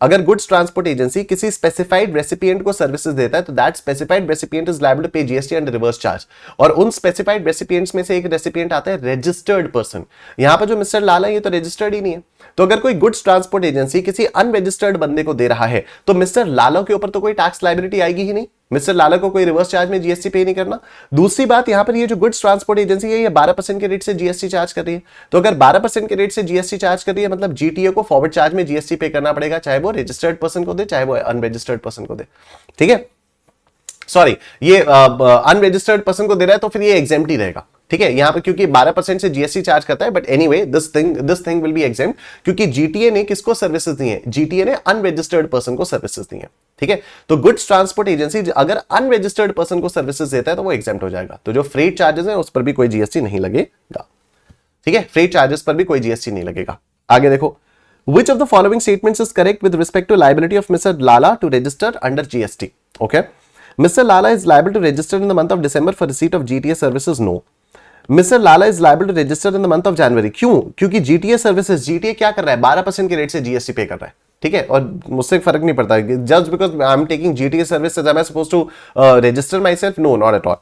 अगर गुड्स ट्रांसपोर्ट एजेंसी किसी स्पेसिफाइड रेसिपिएंट को सर्विसेज देता है तो that specified recipient is liable to pay GST and reverse charge. और उन स्पेसिफाइड रेसिपिएंट्स में से एक रेसिपिएंट आता है रजिस्टर्ड पर्सन। यहां पर जो मिस्टर लाला ये तो रजिस्टर्ड ही नहीं है, तो अगर कोई गुड्स ट्रांसपोर्ट एजेंसी किसी अनरजिस्टर्ड बंदे को दे रहा है तो मिस्टर लाला के ऊपर तो कोई टैक्स लायबिलिटी आएगी ही नहीं, मिस्टर लाला को कोई रिवर्स चार्ज में जीएसटी पे नहीं करना। दूसरी बात, यहां पर ये जो गुड्स ट्रांसपोर्ट एजेंसी है ये 12% के रेट से जीएसटी चार्ज कर रही है, तो अगर 12% के रेट से जीएसटी चार्ज कर रही है मतलब जीटीए को फॉरवर्ड चार्ज में जीएसटी पे करना पड़ेगा, चाहे वो रजिस्टर्ड पर्सन को दे चाहे वो अनरजिस्टर्ड पर्सन को दे। ठीक है, सॉरी ये अनरजिस्टर्ड पर्सन को दे रहा है तो फिर ये एग्जेम्प्ट ही रहेगा। ठीक है, यहां पर क्योंकि 12% से जीएसटी चार्ज करता है, but anyway this thing will be exempt क्योंकि जीटीए ने किसको सर्विसेज दी है, जीटीए ने अनरजिस्टर्ड पर्सन को सर्विसेज दी है। ठीक है, तो गुड्स ट्रांसपोर्ट एजेंसी अगर अनरजिस्टर्ड पर्सन को सर्विसेज देता है तो वो एग्जेम्प्ट हो जाएगा, तो जो फ्रेट चार्जेस है उस पर भी कोई जीएसटी नहीं लगेगा। ठीक है, फ्रेट चार्जेस पर भी कोई जीएसटी नहीं लगेगा। आगे देखो, Which of the following statements is correct with respect to liability of Mr. Lala to register under GST? Okay, Mr. Lala is liable to register in the month of December for receipt of GTA services. No. Mr. Lala is liable to register in the month of January. क्यों? क्योंकि GTA services, GTA क्या कर रहा है, 12% के rate से GST पे कर रहा है। ठीक है, और मुझसे फर्क नहीं पड़ता just because I am taking GTA services am I supposed to register myself? No, not at all.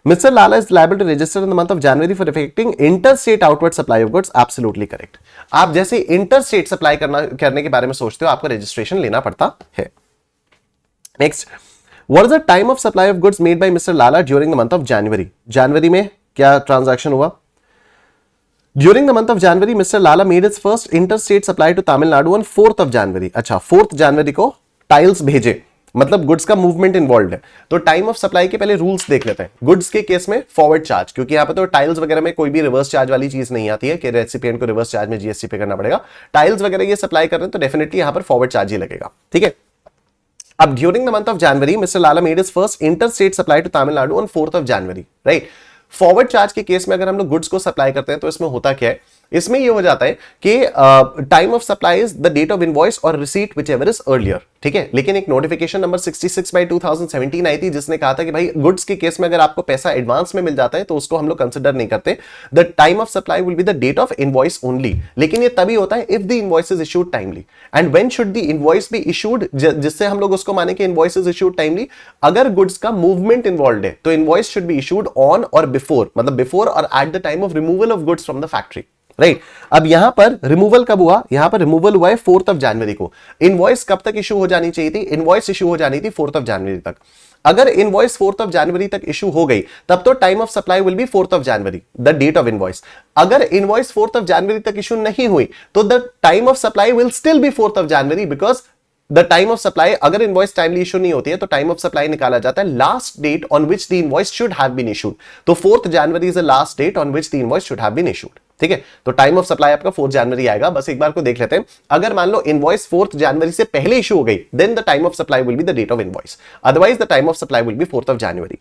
Mr. Lala is liable to register in the month of January for effecting interstate outward supply of goods. Absolutely correct. आप जैसे interstate supply करने के बारे में सोचते हो आपको registration लेना पड़ता है। Next, what is the time of supply of goods made by Mr. Lala during the month of January? जनवरी में क्या ट्रांजैक्शन हुआ? During the month of January, Mr. Lala made his first interstate supply to Tamil Nadu on 4th of January. अच्छा, 4th जनवरी को tiles भेजे, मतलब goods का movement involved है। तो टाइम ऑफ सप्लाई के पहले रूल्स देख लेते हैं। गुड्स के केस में फॉरवर्ड चार्ज, क्योंकि यहां पे तो टाइल्स वगैरह में कोई भी रिवर्स चार्ज वाली चीज नहीं आती है कि रेसिपिएंट को रिवर्स चार्ज में जीएसटी पे करना पड़ेगा। टाइल्स वगैरह ये सप्लाई कर रहे हैं तो डेफिनेटली यहां पर फॉरवर्ड चार्ज ही लगेगा। ठीक है, अब during the month of January mister Lala made his first interstate supply to Tamil Nadu on 4th of January, right. Forward charge के केस में अगर हम लोग गुड्स को सप्लाई करते हैं तो इसमें होता क्या है, इसमें ये हो जाता है कि time of supply is the date of invoice और receipt whichever is earlier. ठीक है, लेकिन एक नोटिफिकेशन नंबर 66/2017 आई थी जिसने कहा था कि भाई गुड्स के केस में अगर आपको पैसा एडवांस में मिल जाता है तो उसको हम लोग कंसिडर नहीं करते, the time of supply will be the date of invoice only. लेकिन ये तभी होता है if the invoice is issued timely. And when should the invoice be issued, जिससे हम लोग उसको माने कि इनवॉइस इज इशूड टाइमली, अगर गुड्स का मूवमेंट इन्वॉल्व है तो invoice should be issued on or before, मतलब before or at the time of removal of goods from the factory, right. अब यहां पर रिमूवल कब हुआ, यहां पर रिमूवल हुआ है 4th ऑफ जनवरी को। इनवॉइस कब तक इशू हो जानी चाहिए थी, इनवॉइस इशू हो जानी थी 4th ऑफ जनवरी तक। अगर इनवॉइस 4th ऑफ जनवरी तक इशू हो गई तब तो time of supply will be 4th of January, the date of invoice. अगर इनवॉइस 4th ऑफ जनवरी तक इशू नहीं हुई तो the time of supply will still be 4th of January, because the time of supply, अगर invoice timely issue नहीं होती है तो टाइम ऑफ सप्लाई निकाला जाता है last date on which the invoice should have been issued. तो 4th January is the last date on which the invoice should have been issued. ठीक है, तो टाइम ऑफ सप्लाई आपका 4th जनवरी आएगा। बस एक बार को देख लेते हैं, अगर मान लो इनवॉइस 4th जनवरी से पहले इशू हो गई then the time of supply will be the date of invoice, otherwise the time of supply will be 4th of January.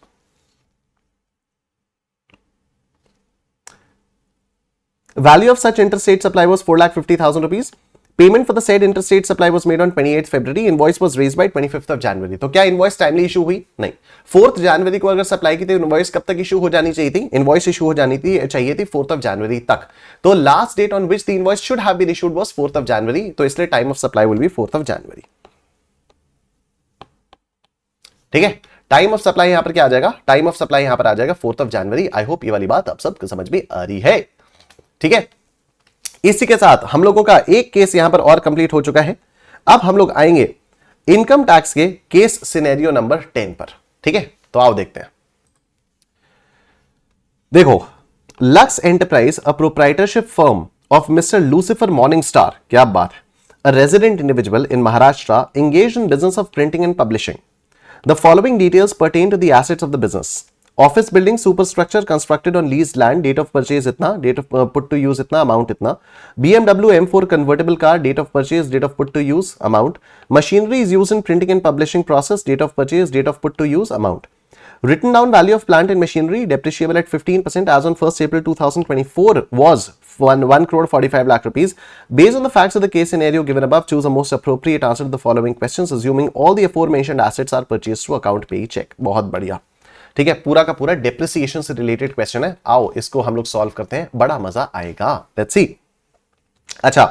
Value of such interstate supply was 4,50,000 rupees. Payment for the said interstate supply was made on 28th February. Invoice was raised by 25th of January. तो क्या invoice timely issue हुई? नहीं। 4th जनवरी को अगर supply की थी invoice कब तक इशू हो जानी चाहिए थी, इनवॉइस इशू हो जानी थी चाहिए थी 4th ऑफ जनवरी तक। तो last date on which the invoice should have been issued was 4th of January, तो इसलिए time of supply will be 4th of January. ठीक है, टाइम ऑफ सप्लाई यहां पर क्या आ जाएगा, टाइम ऑफ सप्लाई यहां पर आ जाएगा 4th of January. I hope ये वाली बात आप सबको समझ में आ रही है। ठीक है, इसी के साथ हम लोगों का एक केस यहां पर और कंप्लीट हो चुका है। अब हम लोग आएंगे इनकम टैक्स के केस सिनेरियो नंबर 10 पर। ठीक है, तो आओ देखते हैं। देखो, Lux Enterprise a proprietorship firm of Mister Lucifer Morning Star, क्या बात है, a resident individual in Maharashtra engaged in business of printing and publishing. The following details pertain to the assets of the business. Office building superstructure constructed on lease land, date of purchase इतना, date of put to use इतना, amount इतना। BMW M4 convertible car, date of purchase, date of put to use, amount. Machinery is use in printing and publishing process, date of purchase, date of put to use, amount. Written down value of plant and machinery depreciable at 15% as on 1st April 2024 was 1 crore 45 lakh rupees. Based on the facts of the case scenario given above, choose the most appropriate answer to the following questions assuming all the aforementioned assets are purchased through account payee check. बहुत बढ़िया, ठीक है, पूरा का पूरा depreciation से related question है. आओ इसको हम लोग सॉल्व करते हैं, बड़ा मजा आएगा. Let's see. अच्छा,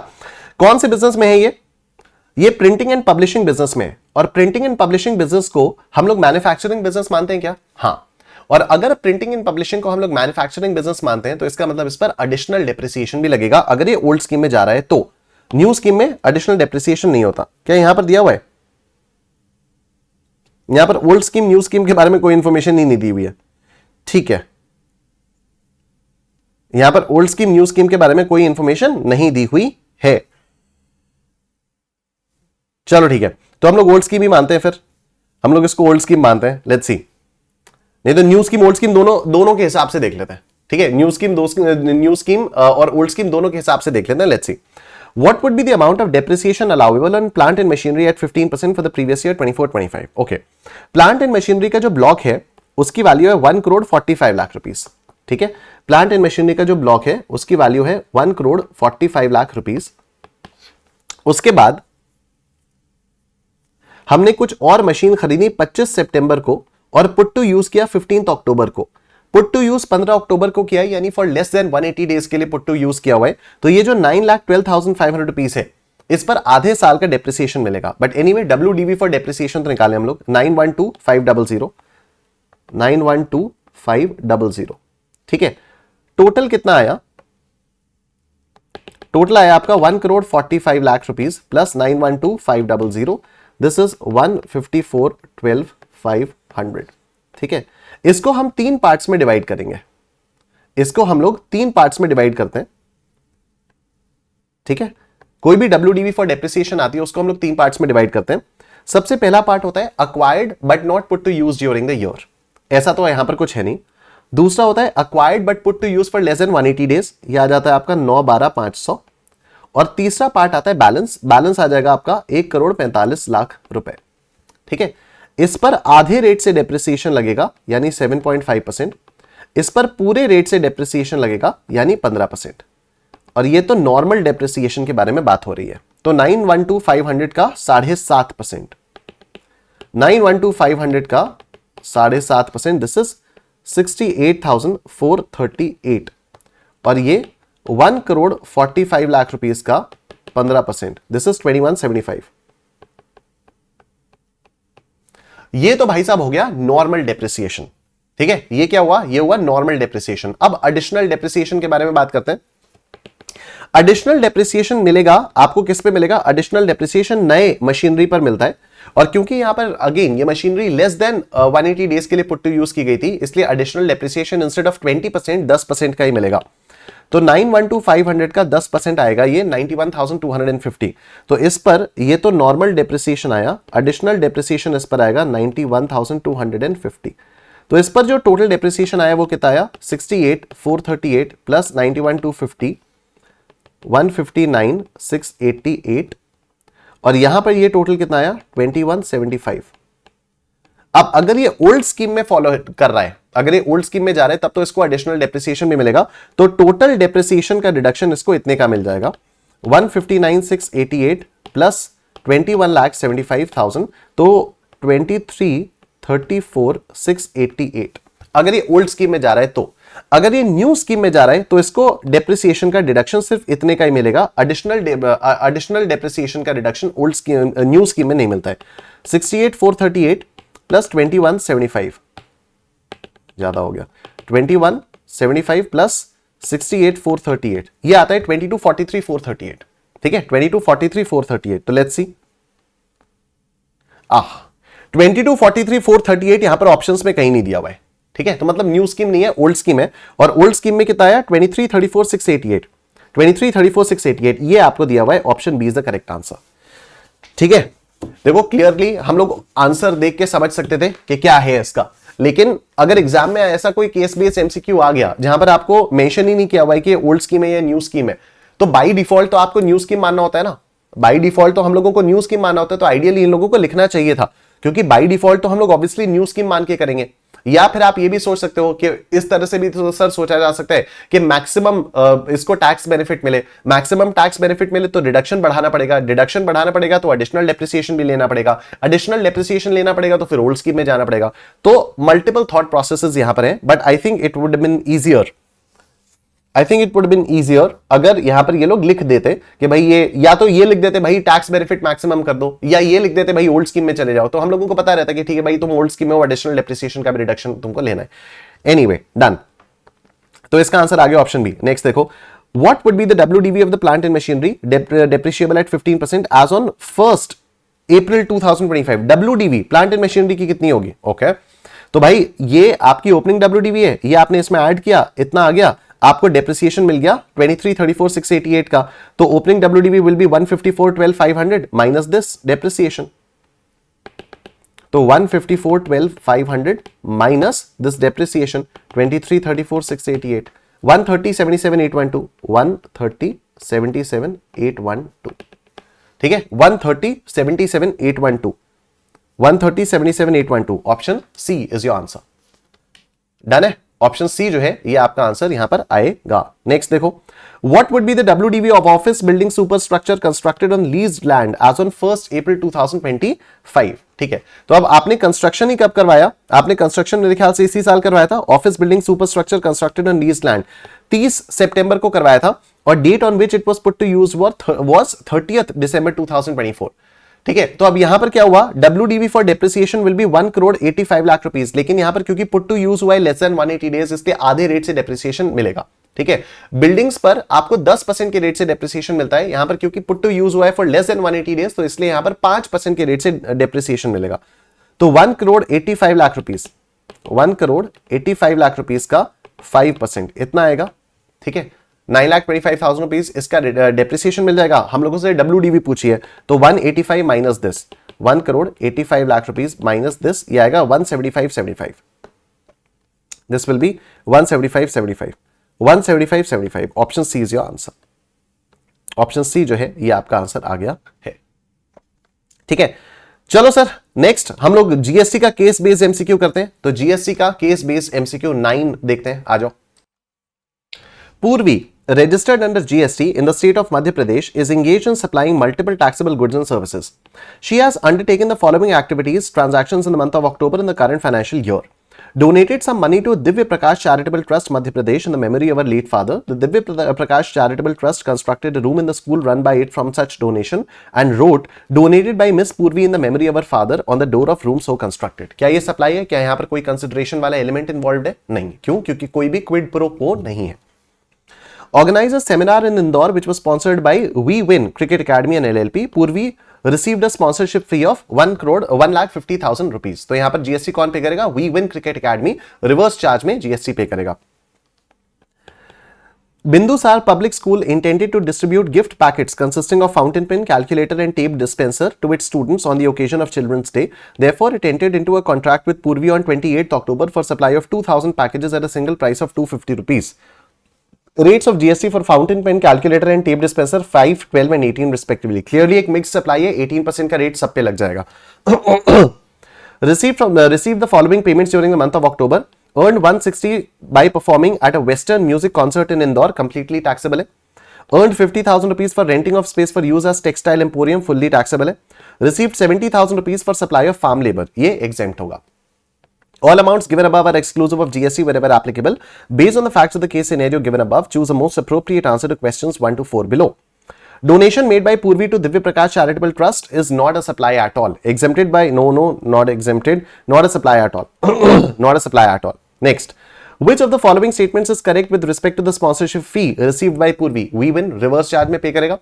कौन से बिजनेस में है ये प्रिंटिंग एंड पब्लिशिंग बिजनेस में. और प्रिंटिंग एंड पब्लिशिंग बिजनेस को हम लोग मैन्युफैक्चरिंग बिजनेस मानते हैं क्या? हाँ. और अगर प्रिंटिंग एंड पब्लिशिंग को हम लोग मैन्युफैक्चरिंग बिजनेस मानते हैं तो इसका मतलब इस पर एडिशनल डेप्रिसिएशन भी लगेगा. अगर ये ओल्ड स्कीम में जा रहा है तो न्यू स्कीम में एडिशनल डेप्रिसिएशन नहीं होता. क्या यहां पर दिया हुआ है? यहां पर ओल्ड स्कीम न्यू स्कीम के बारे में कोई इंफॉर्मेशन नहीं दी हुई है. ठीक है, यहां पर ओल्ड स्कीम न्यू स्कीम के बारे में कोई इंफॉर्मेशन नहीं दी हुई है. चलो ठीक है, तो हम लोग ओल्ड स्कीम ही मानते हैं, फिर हम लोग इसको ओल्ड स्कीम मानते हैं. Let's see. नहीं तो न्यू स्कीम ओल्ड स्कीम दोनों के हिसाब से देख लेते हैं. ठीक है, न्यू स्कीम और ओल्ड स्कीम दोनों के हिसाब से देख लेते हैं. Let's see. What would be the amount of depreciation allowable on plant and machinery at 15% for the previous year 24-25? Okay. Plant and machinery का जो ब्लॉक है उसकी वैल्यू है 1 करोड़ 45 लाख रुपीस. ठीक है, प्लांट एंड मशीनरी का जो ब्लॉक है उसकी वैल्यू है 1 करोड़ 45 लाख रुपीस. उसके बाद हमने कुछ और मशीन खरीदी 25 सितंबर को और पुट टू यूज किया 15 अक्टूबर को. पुट टू यूज 15 अक्टूबर को किया, यानी फॉर लेस देन 180 डेज के लिए पुट टू यूज किया हुआ है. तो ये जो 9,12,500 रुपीस है इस पर आधे साल का डेप्रिसिएशन मिलेगा. But anyway WDV for depreciation तो निकाले हम लोग 912,500. 912,500. ठीक है, टोटल कितना आया? टोटल आया आपका 1 crore 45 lakh rupees plus 912,500. This is 154,12,500. ठीक है, इसको हम 3 पार्ट्स में डिवाइड करेंगे. इसको हम लोग 3 पार्ट्स में डिवाइड करते हैं. ठीक है, कोई भी WDV फॉर डेप्रिसिएशन आती है उसको हम लोग 3 पार्ट्स में डिवाइड करते हैं. सबसे पहला पार्ट होता है acquired but not put to use during the year. ऐसा तो यहां पर कुछ है नहीं. दूसरा होता है acquired but put to use for less than 180 days. यह आ जाता है आपका 9,12,500. और तीसरा पार्ट आता है बैलेंस. बैलेंस आ जाएगा आपका 1 करोड़ 45 लाख रुपए. ठीक है, इस पर आधे रेट से डेप्रिसिएशन लगेगा यानी 7.5%. इस पर पूरे रेट से डेप्रिसिएशन लगेगा यानी 15%. और ये तो नॉर्मल डेप्रिसिएशन के बारे में बात हो रही है. तो 912,500 का 7.5%. 912,500 का 7.5%. This is 68,438. और ये 1 करोड़ 45 लाख रुपीस का 15%. This is 2175. ये तो भाई साहब हो गया नॉर्मल डेप्रिसिएशन. ठीक है, ये क्या हुआ? ये हुआ नॉर्मल डेप्रिसिएशन. अब एडिशनल डेप्रिसिएशन के बारे में बात करते हैं. एडिशनल डेप्रिसिएशन मिलेगा आपको किस पे मिलेगा? एडिशनल डेप्रिसिएशन नए मशीनरी पर मिलता है. और क्योंकि यहां पर अगेन ये मशीनरी लेस देन 180 डेज के लिए पुट टू यूज की गई थी, इसलिए एडिशनल डेप्रिसिएशन इंस्टेड ऑफ 20% 10% का ही मिलेगा. तो 912,500 का 10% आएगा ये 91,250. तो इस पर ये तो नॉर्मल डेप्रिसिएशन आया, एडिशनल डेप्रिसिएशन इस पर आएगा 91,250. तो इस पर जो टोटल डेप्रिसिएशन आया वो कितना आया? 68,438 प्लस 91,250 159,688. और यहां पर ये टोटल कितना आया? 2175. अब अगर ये ओल्ड स्कीम में फॉलो कर रहा है, अगर ये ओल्ड स्कीम में जा रहा है तब तो इसको एडिशनल डेप्रिसिएशन भी मिलेगा. तो टोटल डेप्रिसिएशन का डिडक्शन इसको इतने का मिल जाएगा 159,688 प्लस 21,75,000. तो 23,34,688 अगर ये ओल्ड स्कीम में जा रहा है. तो अगर ये न्यू स्कीम में जा रहा है तो इसको डेप्रिसिएशन का डिडक्शन सिर्फ इतने का ही मिलेगा. एडिशनल डेप्रिसिएशन का deduction old scheme new scheme में नहीं मिलता है. 68,438 प्लस 2175 ज्यादा हो गया. 2175 प्लस 68,438 ये आता है 22,43,438. ठीक है, 22,43,438. तो लेट्स सी. 22,43,438 यहां पर ऑप्शंस में कहीं नहीं दिया हुआ है. ठीक है, तो मतलब न्यू स्कीम नहीं है, ओल्ड स्कीम है. और ओल्ड स्कीम में कितना आया? 23,34,688. 23,34,688 ये आपको दिया हुआ है. Option B is the correct answer. ठीक है, देखो क्लियरली हम लोग आंसर देख के समझ सकते थे कि क्या है इसका. लेकिन अगर एग्जाम में ऐसा कोई केस बेस्ड एमसीक्यू आ गया जहां पर आपको मेंशन ही नहीं किया हुआ है कि ओल्ड स्कीम है या न्यू स्कीम है, तो बाय डिफॉल्ट तो आपको न्यू स्कीम मानना होता है ना. बाय डिफॉल्ट तो हम लोगों को न्यू स्कीम मानना होता है. तो आइडियली इन लोगों को लिखना चाहिए था, क्योंकि बाय डिफॉल्ट तो हम लोग ऑब्वियसली न्यू स्कीम मान के करेंगे. या फिर आप ये भी सोच सकते हो कि इस तरह से भी तो सर सोचा जा सकता है कि मैक्सिमम इसको टैक्स बेनिफिट मिले, मैक्सिमम टैक्स बेनिफिट मिले तो डिडक्शन बढ़ाना पड़ेगा, डिडक्शन बढ़ाना पड़ेगा तो एडिशनल डेप्रिसिएशन भी लेना पड़ेगा, एडिशनल डेप्रिसिएशन लेना पड़ेगा तो फिर ओल्ड स्कीम में जाना पड़ेगा। तो मल्टीपल थॉट प्रोसेसेस यहां पर हैं, but I think it would been easier, I think it would been easier अगर यहां पर ये लोग लिख देते कि भाई ये, या तो ये लिख देते भाई टैक्स बेनिफिट मैक्सिमम कर दो, या ये लिख देते भाई ओल्ड स्कीम में चले जाओ, तो हम लोगों को पता रहता कि ठीक है भाई तुम ओल्ड स्कीम में एडिशनल डेप्रिसिएशन का भी रिडक्शन तुमको लेना है। एनीवे डन, तो इसका आंसर आ गया ऑप्शन बी। नेक्स्ट देखो, what would be the WDV of the plant and machinery depreciable at 15% as on 1st April 2025। WDV plant and machinery की कितनी होगी? ओके तो भाई ये आपकी ओपनिंग डब्ल्यूडीवी है, ये आपने इसमें ऐड किया, इतना आ गया, आपको डेप्रिसिएशन मिल गया 23,34,688 का, तो opening WDV will be 154,12,500 minus this depreciation, तो 154,12,500 माइनस दिस डेप्रिसिएशन 23,34,688, 130,77,812, 130,77,812, ठीक है, 130,77,812, 130,77,812, option C is your answer. Done है, ऑप्शन सी जो है ये आपका आंसर यहां पर आएगा। नेक्स्ट देखो, what would be the WDV of office building superstructure constructed on leased land as on 1st April 2025। ठीक है, तो अब आपने कंस्ट्रक्शन ही कब करवाया? आपने कंस्ट्रक्शन मेरे ख्याल से इसी साल करवाया था। Office building superstructure constructed on leased land 30 सितंबर को करवाया था, और date on which it was put to use was 30th December 2024। ठीक है, तो अब यहां पर क्या हुआ, WDV for depreciation will be 1,85 lakh rupees, लेकिन यहां पर क्योंकि पुट टू यूज हुआ है लेस देन 180 डेज, इसलिए आधे रेट से डेप्रिसिएशन मिलेगा। ठीक है, बिल्डिंग्स पर आपको 10% के रेट से डेप्रिसिएशन मिलता है, यहां पर क्योंकि पुट टू यूज हुआ है फॉर लेस देन 180 डेज, तो इसलिए यहां पर 5% के रेट से डेप्रिसिएशन मिलेगा। तो 1,85 लाख रुपीस, 1,85 लाख रुपीस का 5% इतना आएगा। ठीक है, 9,25,000 रुपीज इसका डेप्रिसिएशन मिल जाएगा। हम लोगों से डब्ल्यूडीवी पूछी है, तो 185 minus this, 1,85 lakh rupees minus this, ये आएगा 175.75। This will be 175.75, 175.75। Option C is your answer. Option C जो है ये आपका आंसर आ गया है। ठीक है, चलो सर नेक्स्ट हम लोग जीएसटी का केस बेस्ड एमसीक्यू करते हैं। तो जीएसटी का केस बेस्ड एमसीक्यू 9 देखते हैं, आ जाओ। पूर्वी, registered under GST in the state of Madhya Pradesh, is engaged in supplying multiple taxable goods and services. She has undertaken the following activities, transactions in the month of October in the current financial year. Donated some money to Divya Prakash Charitable Trust, Madhya Pradesh, in the memory of her late father. The Divya Prakash Charitable Trust constructed a room in the school run by it from such donation and wrote, donated by Miss Purvi in the memory of her father on the door of room so constructed. क्या ये supply है? क्या यहाँ पर कोई consideration वाला element involve है? नहीं। क्यों? क्योंकि कोई भी क्विड प्रो क्वो नहीं है। Organized a seminar in Indore which was sponsored by We Win Cricket Academy and LLP. Purvi received a sponsorship fee of 1,50,000 rupees. तो यहां पर जीएसटी कौन पे करेगा? We Win Cricket Academy reverse charge में GST पे करेगा। Bindusar Public School intended to distribute gift packets consisting of fountain pen, calculator and tape dispenser to its students on the occasion of Children's Day. Therefore, it entered into a contract with Purvi on 28th October for supply of 2,000 packages at a single price of 250 rupees. Rates of GST for fountain pen, calculator and tape dispenser 5, 12 and 18 respectively. Clearly एक mixed supply है, 18% का rate सब पे लग जाएगा। Received the following payments during the month of October. Earned 160 by performing at a Western music concert in Indore, completely taxable है। Earned 50,000 rupees for renting of space for use as textile emporium, fully taxable है। Received 70,000 rupees for supply of farm labor, ये exempt होगा। All amounts given above are exclusive of GST wherever applicable. Based on the facts of the case scenario given above, choose the most appropriate answer to questions 1 to 4 below. Donation made by Purvi to Divya Prakash Charitable Trust is not a supply at all. Exempted by, no, not exempted, not a supply at all. Not a supply at all. Next. Which of the following statements is correct with respect to the sponsorship fee received by Purvi? We Win reverse charge में pay करेगा.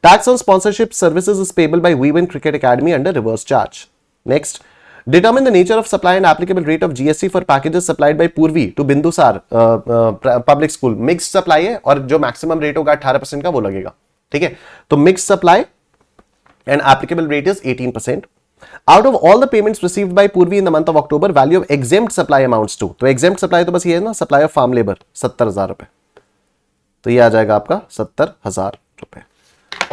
Tax on sponsorship services is payable by We Win Cricket Academy under reverse charge. Next. Determine the nature of supply and applicable rate of GST for packages supplied by Purvi to Bindusar Public School. Mixed supply है और जो maximum rate होगा 18% का वो लगेगा। ठीक है, तो mixed supply and applicable rate is 18%. Out of all the payments received by Purvi in the month of October, value of exempt supply amounts to, तो exempt supply तो बस ये है ना, supply of farm labor 70,000 रुपए, तो ये आ जाएगा आपका 70,000 रुपए।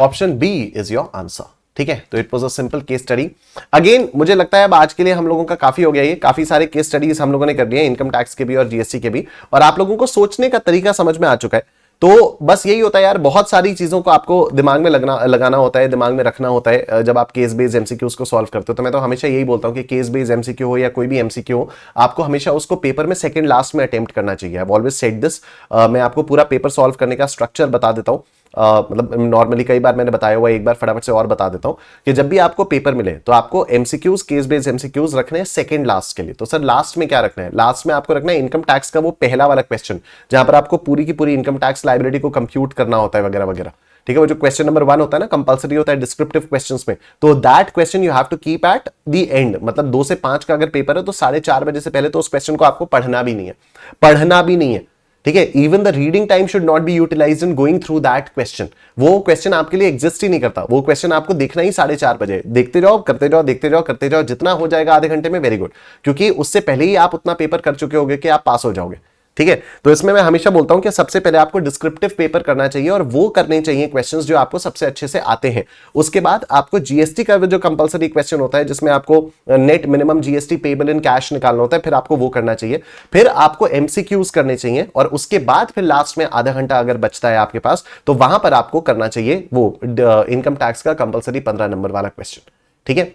Option B is your answer. ठीक है, तो it was a simple case study. Again मुझे लगता है अब आज के लिए हम लोगों का काफी हो गया, ये काफी सारे केस स्टडीज हम लोगों ने कर लिए हैं, इनकम टैक्स के भी और जीएसटी के भी, और आप लोगों को सोचने का तरीका समझ में आ चुका है। तो बस यही होता है यार, बहुत सारी चीजों को आपको दिमाग में लगाना होता है, दिमाग में रखना होता है जब आप केस बेस्ड एमसीक्यूज को सॉल्व करते हो। तो मैं तो हमेशा यही बोलता हूं कि केस बेस्ड एमसीक्यू हो या कोई भी एमसीक्यू हो, आपको हमेशा उसको पेपर में सेकंड लास्ट में अटेम्प्ट करना चाहिए। I always said this. मैं आपको पूरा पेपर सॉल्व करने का स्ट्रक्चर बता देता हूं। मतलब नॉर्मली कई बार मैंने बताया हुआ, एक बार फटाफट से और बता देता हूं कि जब भी आपको पेपर मिले तो आपको एमसीक्यूज, केस बेस्ड एमसीक्यूज रखने हैं सेकंड लास्ट के लिए। तो सर लास्ट में क्या रखना है? लास्ट में आपको रखना है इनकम टैक्स का वो पहला वाला क्वेश्चन, जहां पर आपको पूरी की पूरी इनकम टैक्स लायबिलिटी को कंप्यूट करना होता है वगैरह वगैरह। ठीक है, वो जो क्वेश्चन नंबर 1 होता है ना, कंपलसरी होता है डिस्क्रिप्टिव क्वेश्चंस में, तो that question you have to keep at the end. मतलब 2 से 5 का अगर पेपर है तो 4:30 बजे से पहले तो उस क्वेश्चन को आपको पढ़ना भी नहीं है, पढ़ना भी नहीं है। ठीक है, even the reading time should not be utilised in going through that question. वो क्वेश्चन आपके लिए एग्जिस्ट ही नहीं करता, वो क्वेश्चन आपको देखना ही 4:30 बजे। देखते जाओ, करते जाओ, देखते जाओ, करते जाओ, जितना हो जाएगा आधे घंटे में वेरी गुड, क्योंकि उससे पहले ही आप उतना पेपर कर चुके होगे कि आप पास हो जाओगे। ठीक है, तो इसमें मैं हमेशा बोलता हूं कि सबसे पहले आपको डिस्क्रिप्टिव पेपर करना चाहिए, और वो करने चाहिए क्वेश्चंस जो आपको सबसे अच्छे से आते हैं। उसके बाद आपको जीएसटी का जो कंपलसरी क्वेश्चन होता है, जिसमें आपको net minimum GST payable in cash निकालना होता है, फिर आपको वो करना चाहिए। फिर आपको एमसीक्यूज करने चाहिए, और उसके बाद फिर लास्ट में आधा घंटा अगर बचता है आपके पास, तो वहां पर आपको करना चाहिए वो इनकम टैक्स का कंपलसरी 15 नंबर वाला क्वेश्चन। ठीक है,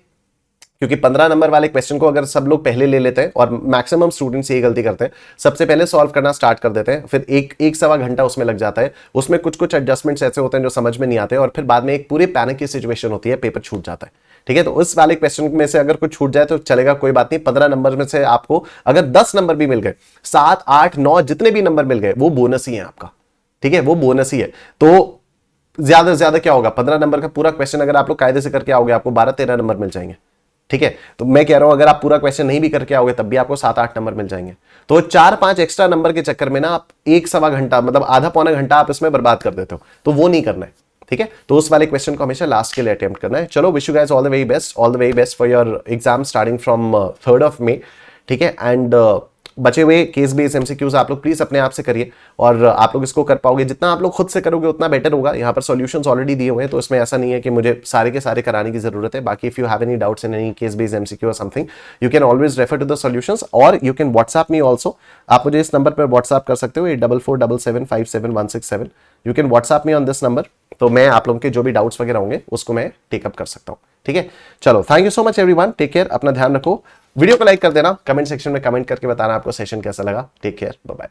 क्योंकि 15 नंबर वाले क्वेश्चन को अगर सब लोग पहले ले लेते हैं, और मैक्सिमम स्टूडेंट्स ये गलती करते हैं, सबसे पहले सॉल्व करना स्टार्ट कर देते हैं, फिर एक सवा घंटा उसमें लग जाता है, उसमें कुछ कुछ एडजस्टमेंट्स ऐसे होते हैं जो समझ में नहीं आते, और फिर बाद में एक पूरे पैनिक की सिचुएशन होती है, पेपर छूट जाता है। ठीक है, तो उस वाले क्वेश्चन में से अगर कुछ छूट जाए तो चलेगा, कोई बात नहीं। 15 नंबर में से आपको अगर 10 नंबर भी मिल गए, 7, 8, 9 जितने भी नंबर मिल गए, वो बोनस ही है आपका। ठीक है, वो बोनस ही है। तो ज्यादा से ज्यादा क्या होगा, 15 नंबर का पूरा क्वेश्चन अगर आप लोग कायदे से करके आओगे, आपको 12-13 नंबर मिल जाएंगे। ठीक है, तो मैं कह रहा हूं अगर आप पूरा क्वेश्चन नहीं भी करके आओगे तब भी आपको 7-8 नंबर मिल जाएंगे। तो 4-5 एक्स्ट्रा नंबर के चक्कर में ना आप एक सवा घंटा, मतलब आधा पौना घंटा आप इसमें बर्बाद कर देते हो, तो वो नहीं करना है। ठीक है, तो उस वाले क्वेश्चन को हमेशा लास्ट के लिए अटेम्प्ट करना है। चलो, wish you guys all the very best, all the very best for your exam starting from 3rd May। ठीक है, एंड बचे हुए केस बेस्ड एमसीक्यूज आप लोग प्लीज अपने आप से करिए, और आप लोग इसको कर पाओगे। जितना आप लोग खुद से करोगे उतना बेटर होगा। यहाँ पर सॉल्यूशंस ऑलरेडी दिए हुए हैं, तो इसमें ऐसा नहीं है कि मुझे सारे के सारे कराने की जरूरत है। बाकी if you have any doubts in any case based MCQ और something, you can always refer to the solutions, और you can WhatsApp me also. आप मुझे इस नंबर पर व्हाट्सएप कर सकते हो, 8447757167। You can WhatsApp me on this number, तो मैं आप लोगों के जो भी डाउट्स वगैरह होंगे उसको मैं टेकअप कर सकता हूँ। ठीक है, चलो, thank you so much everyone, take care, अपना ध्यान रखो। वीडियो को लाइक कर देना, कमेंट सेक्शन में कमेंट करके बताना आपको सेशन कैसा लगा। Take care, bye bye.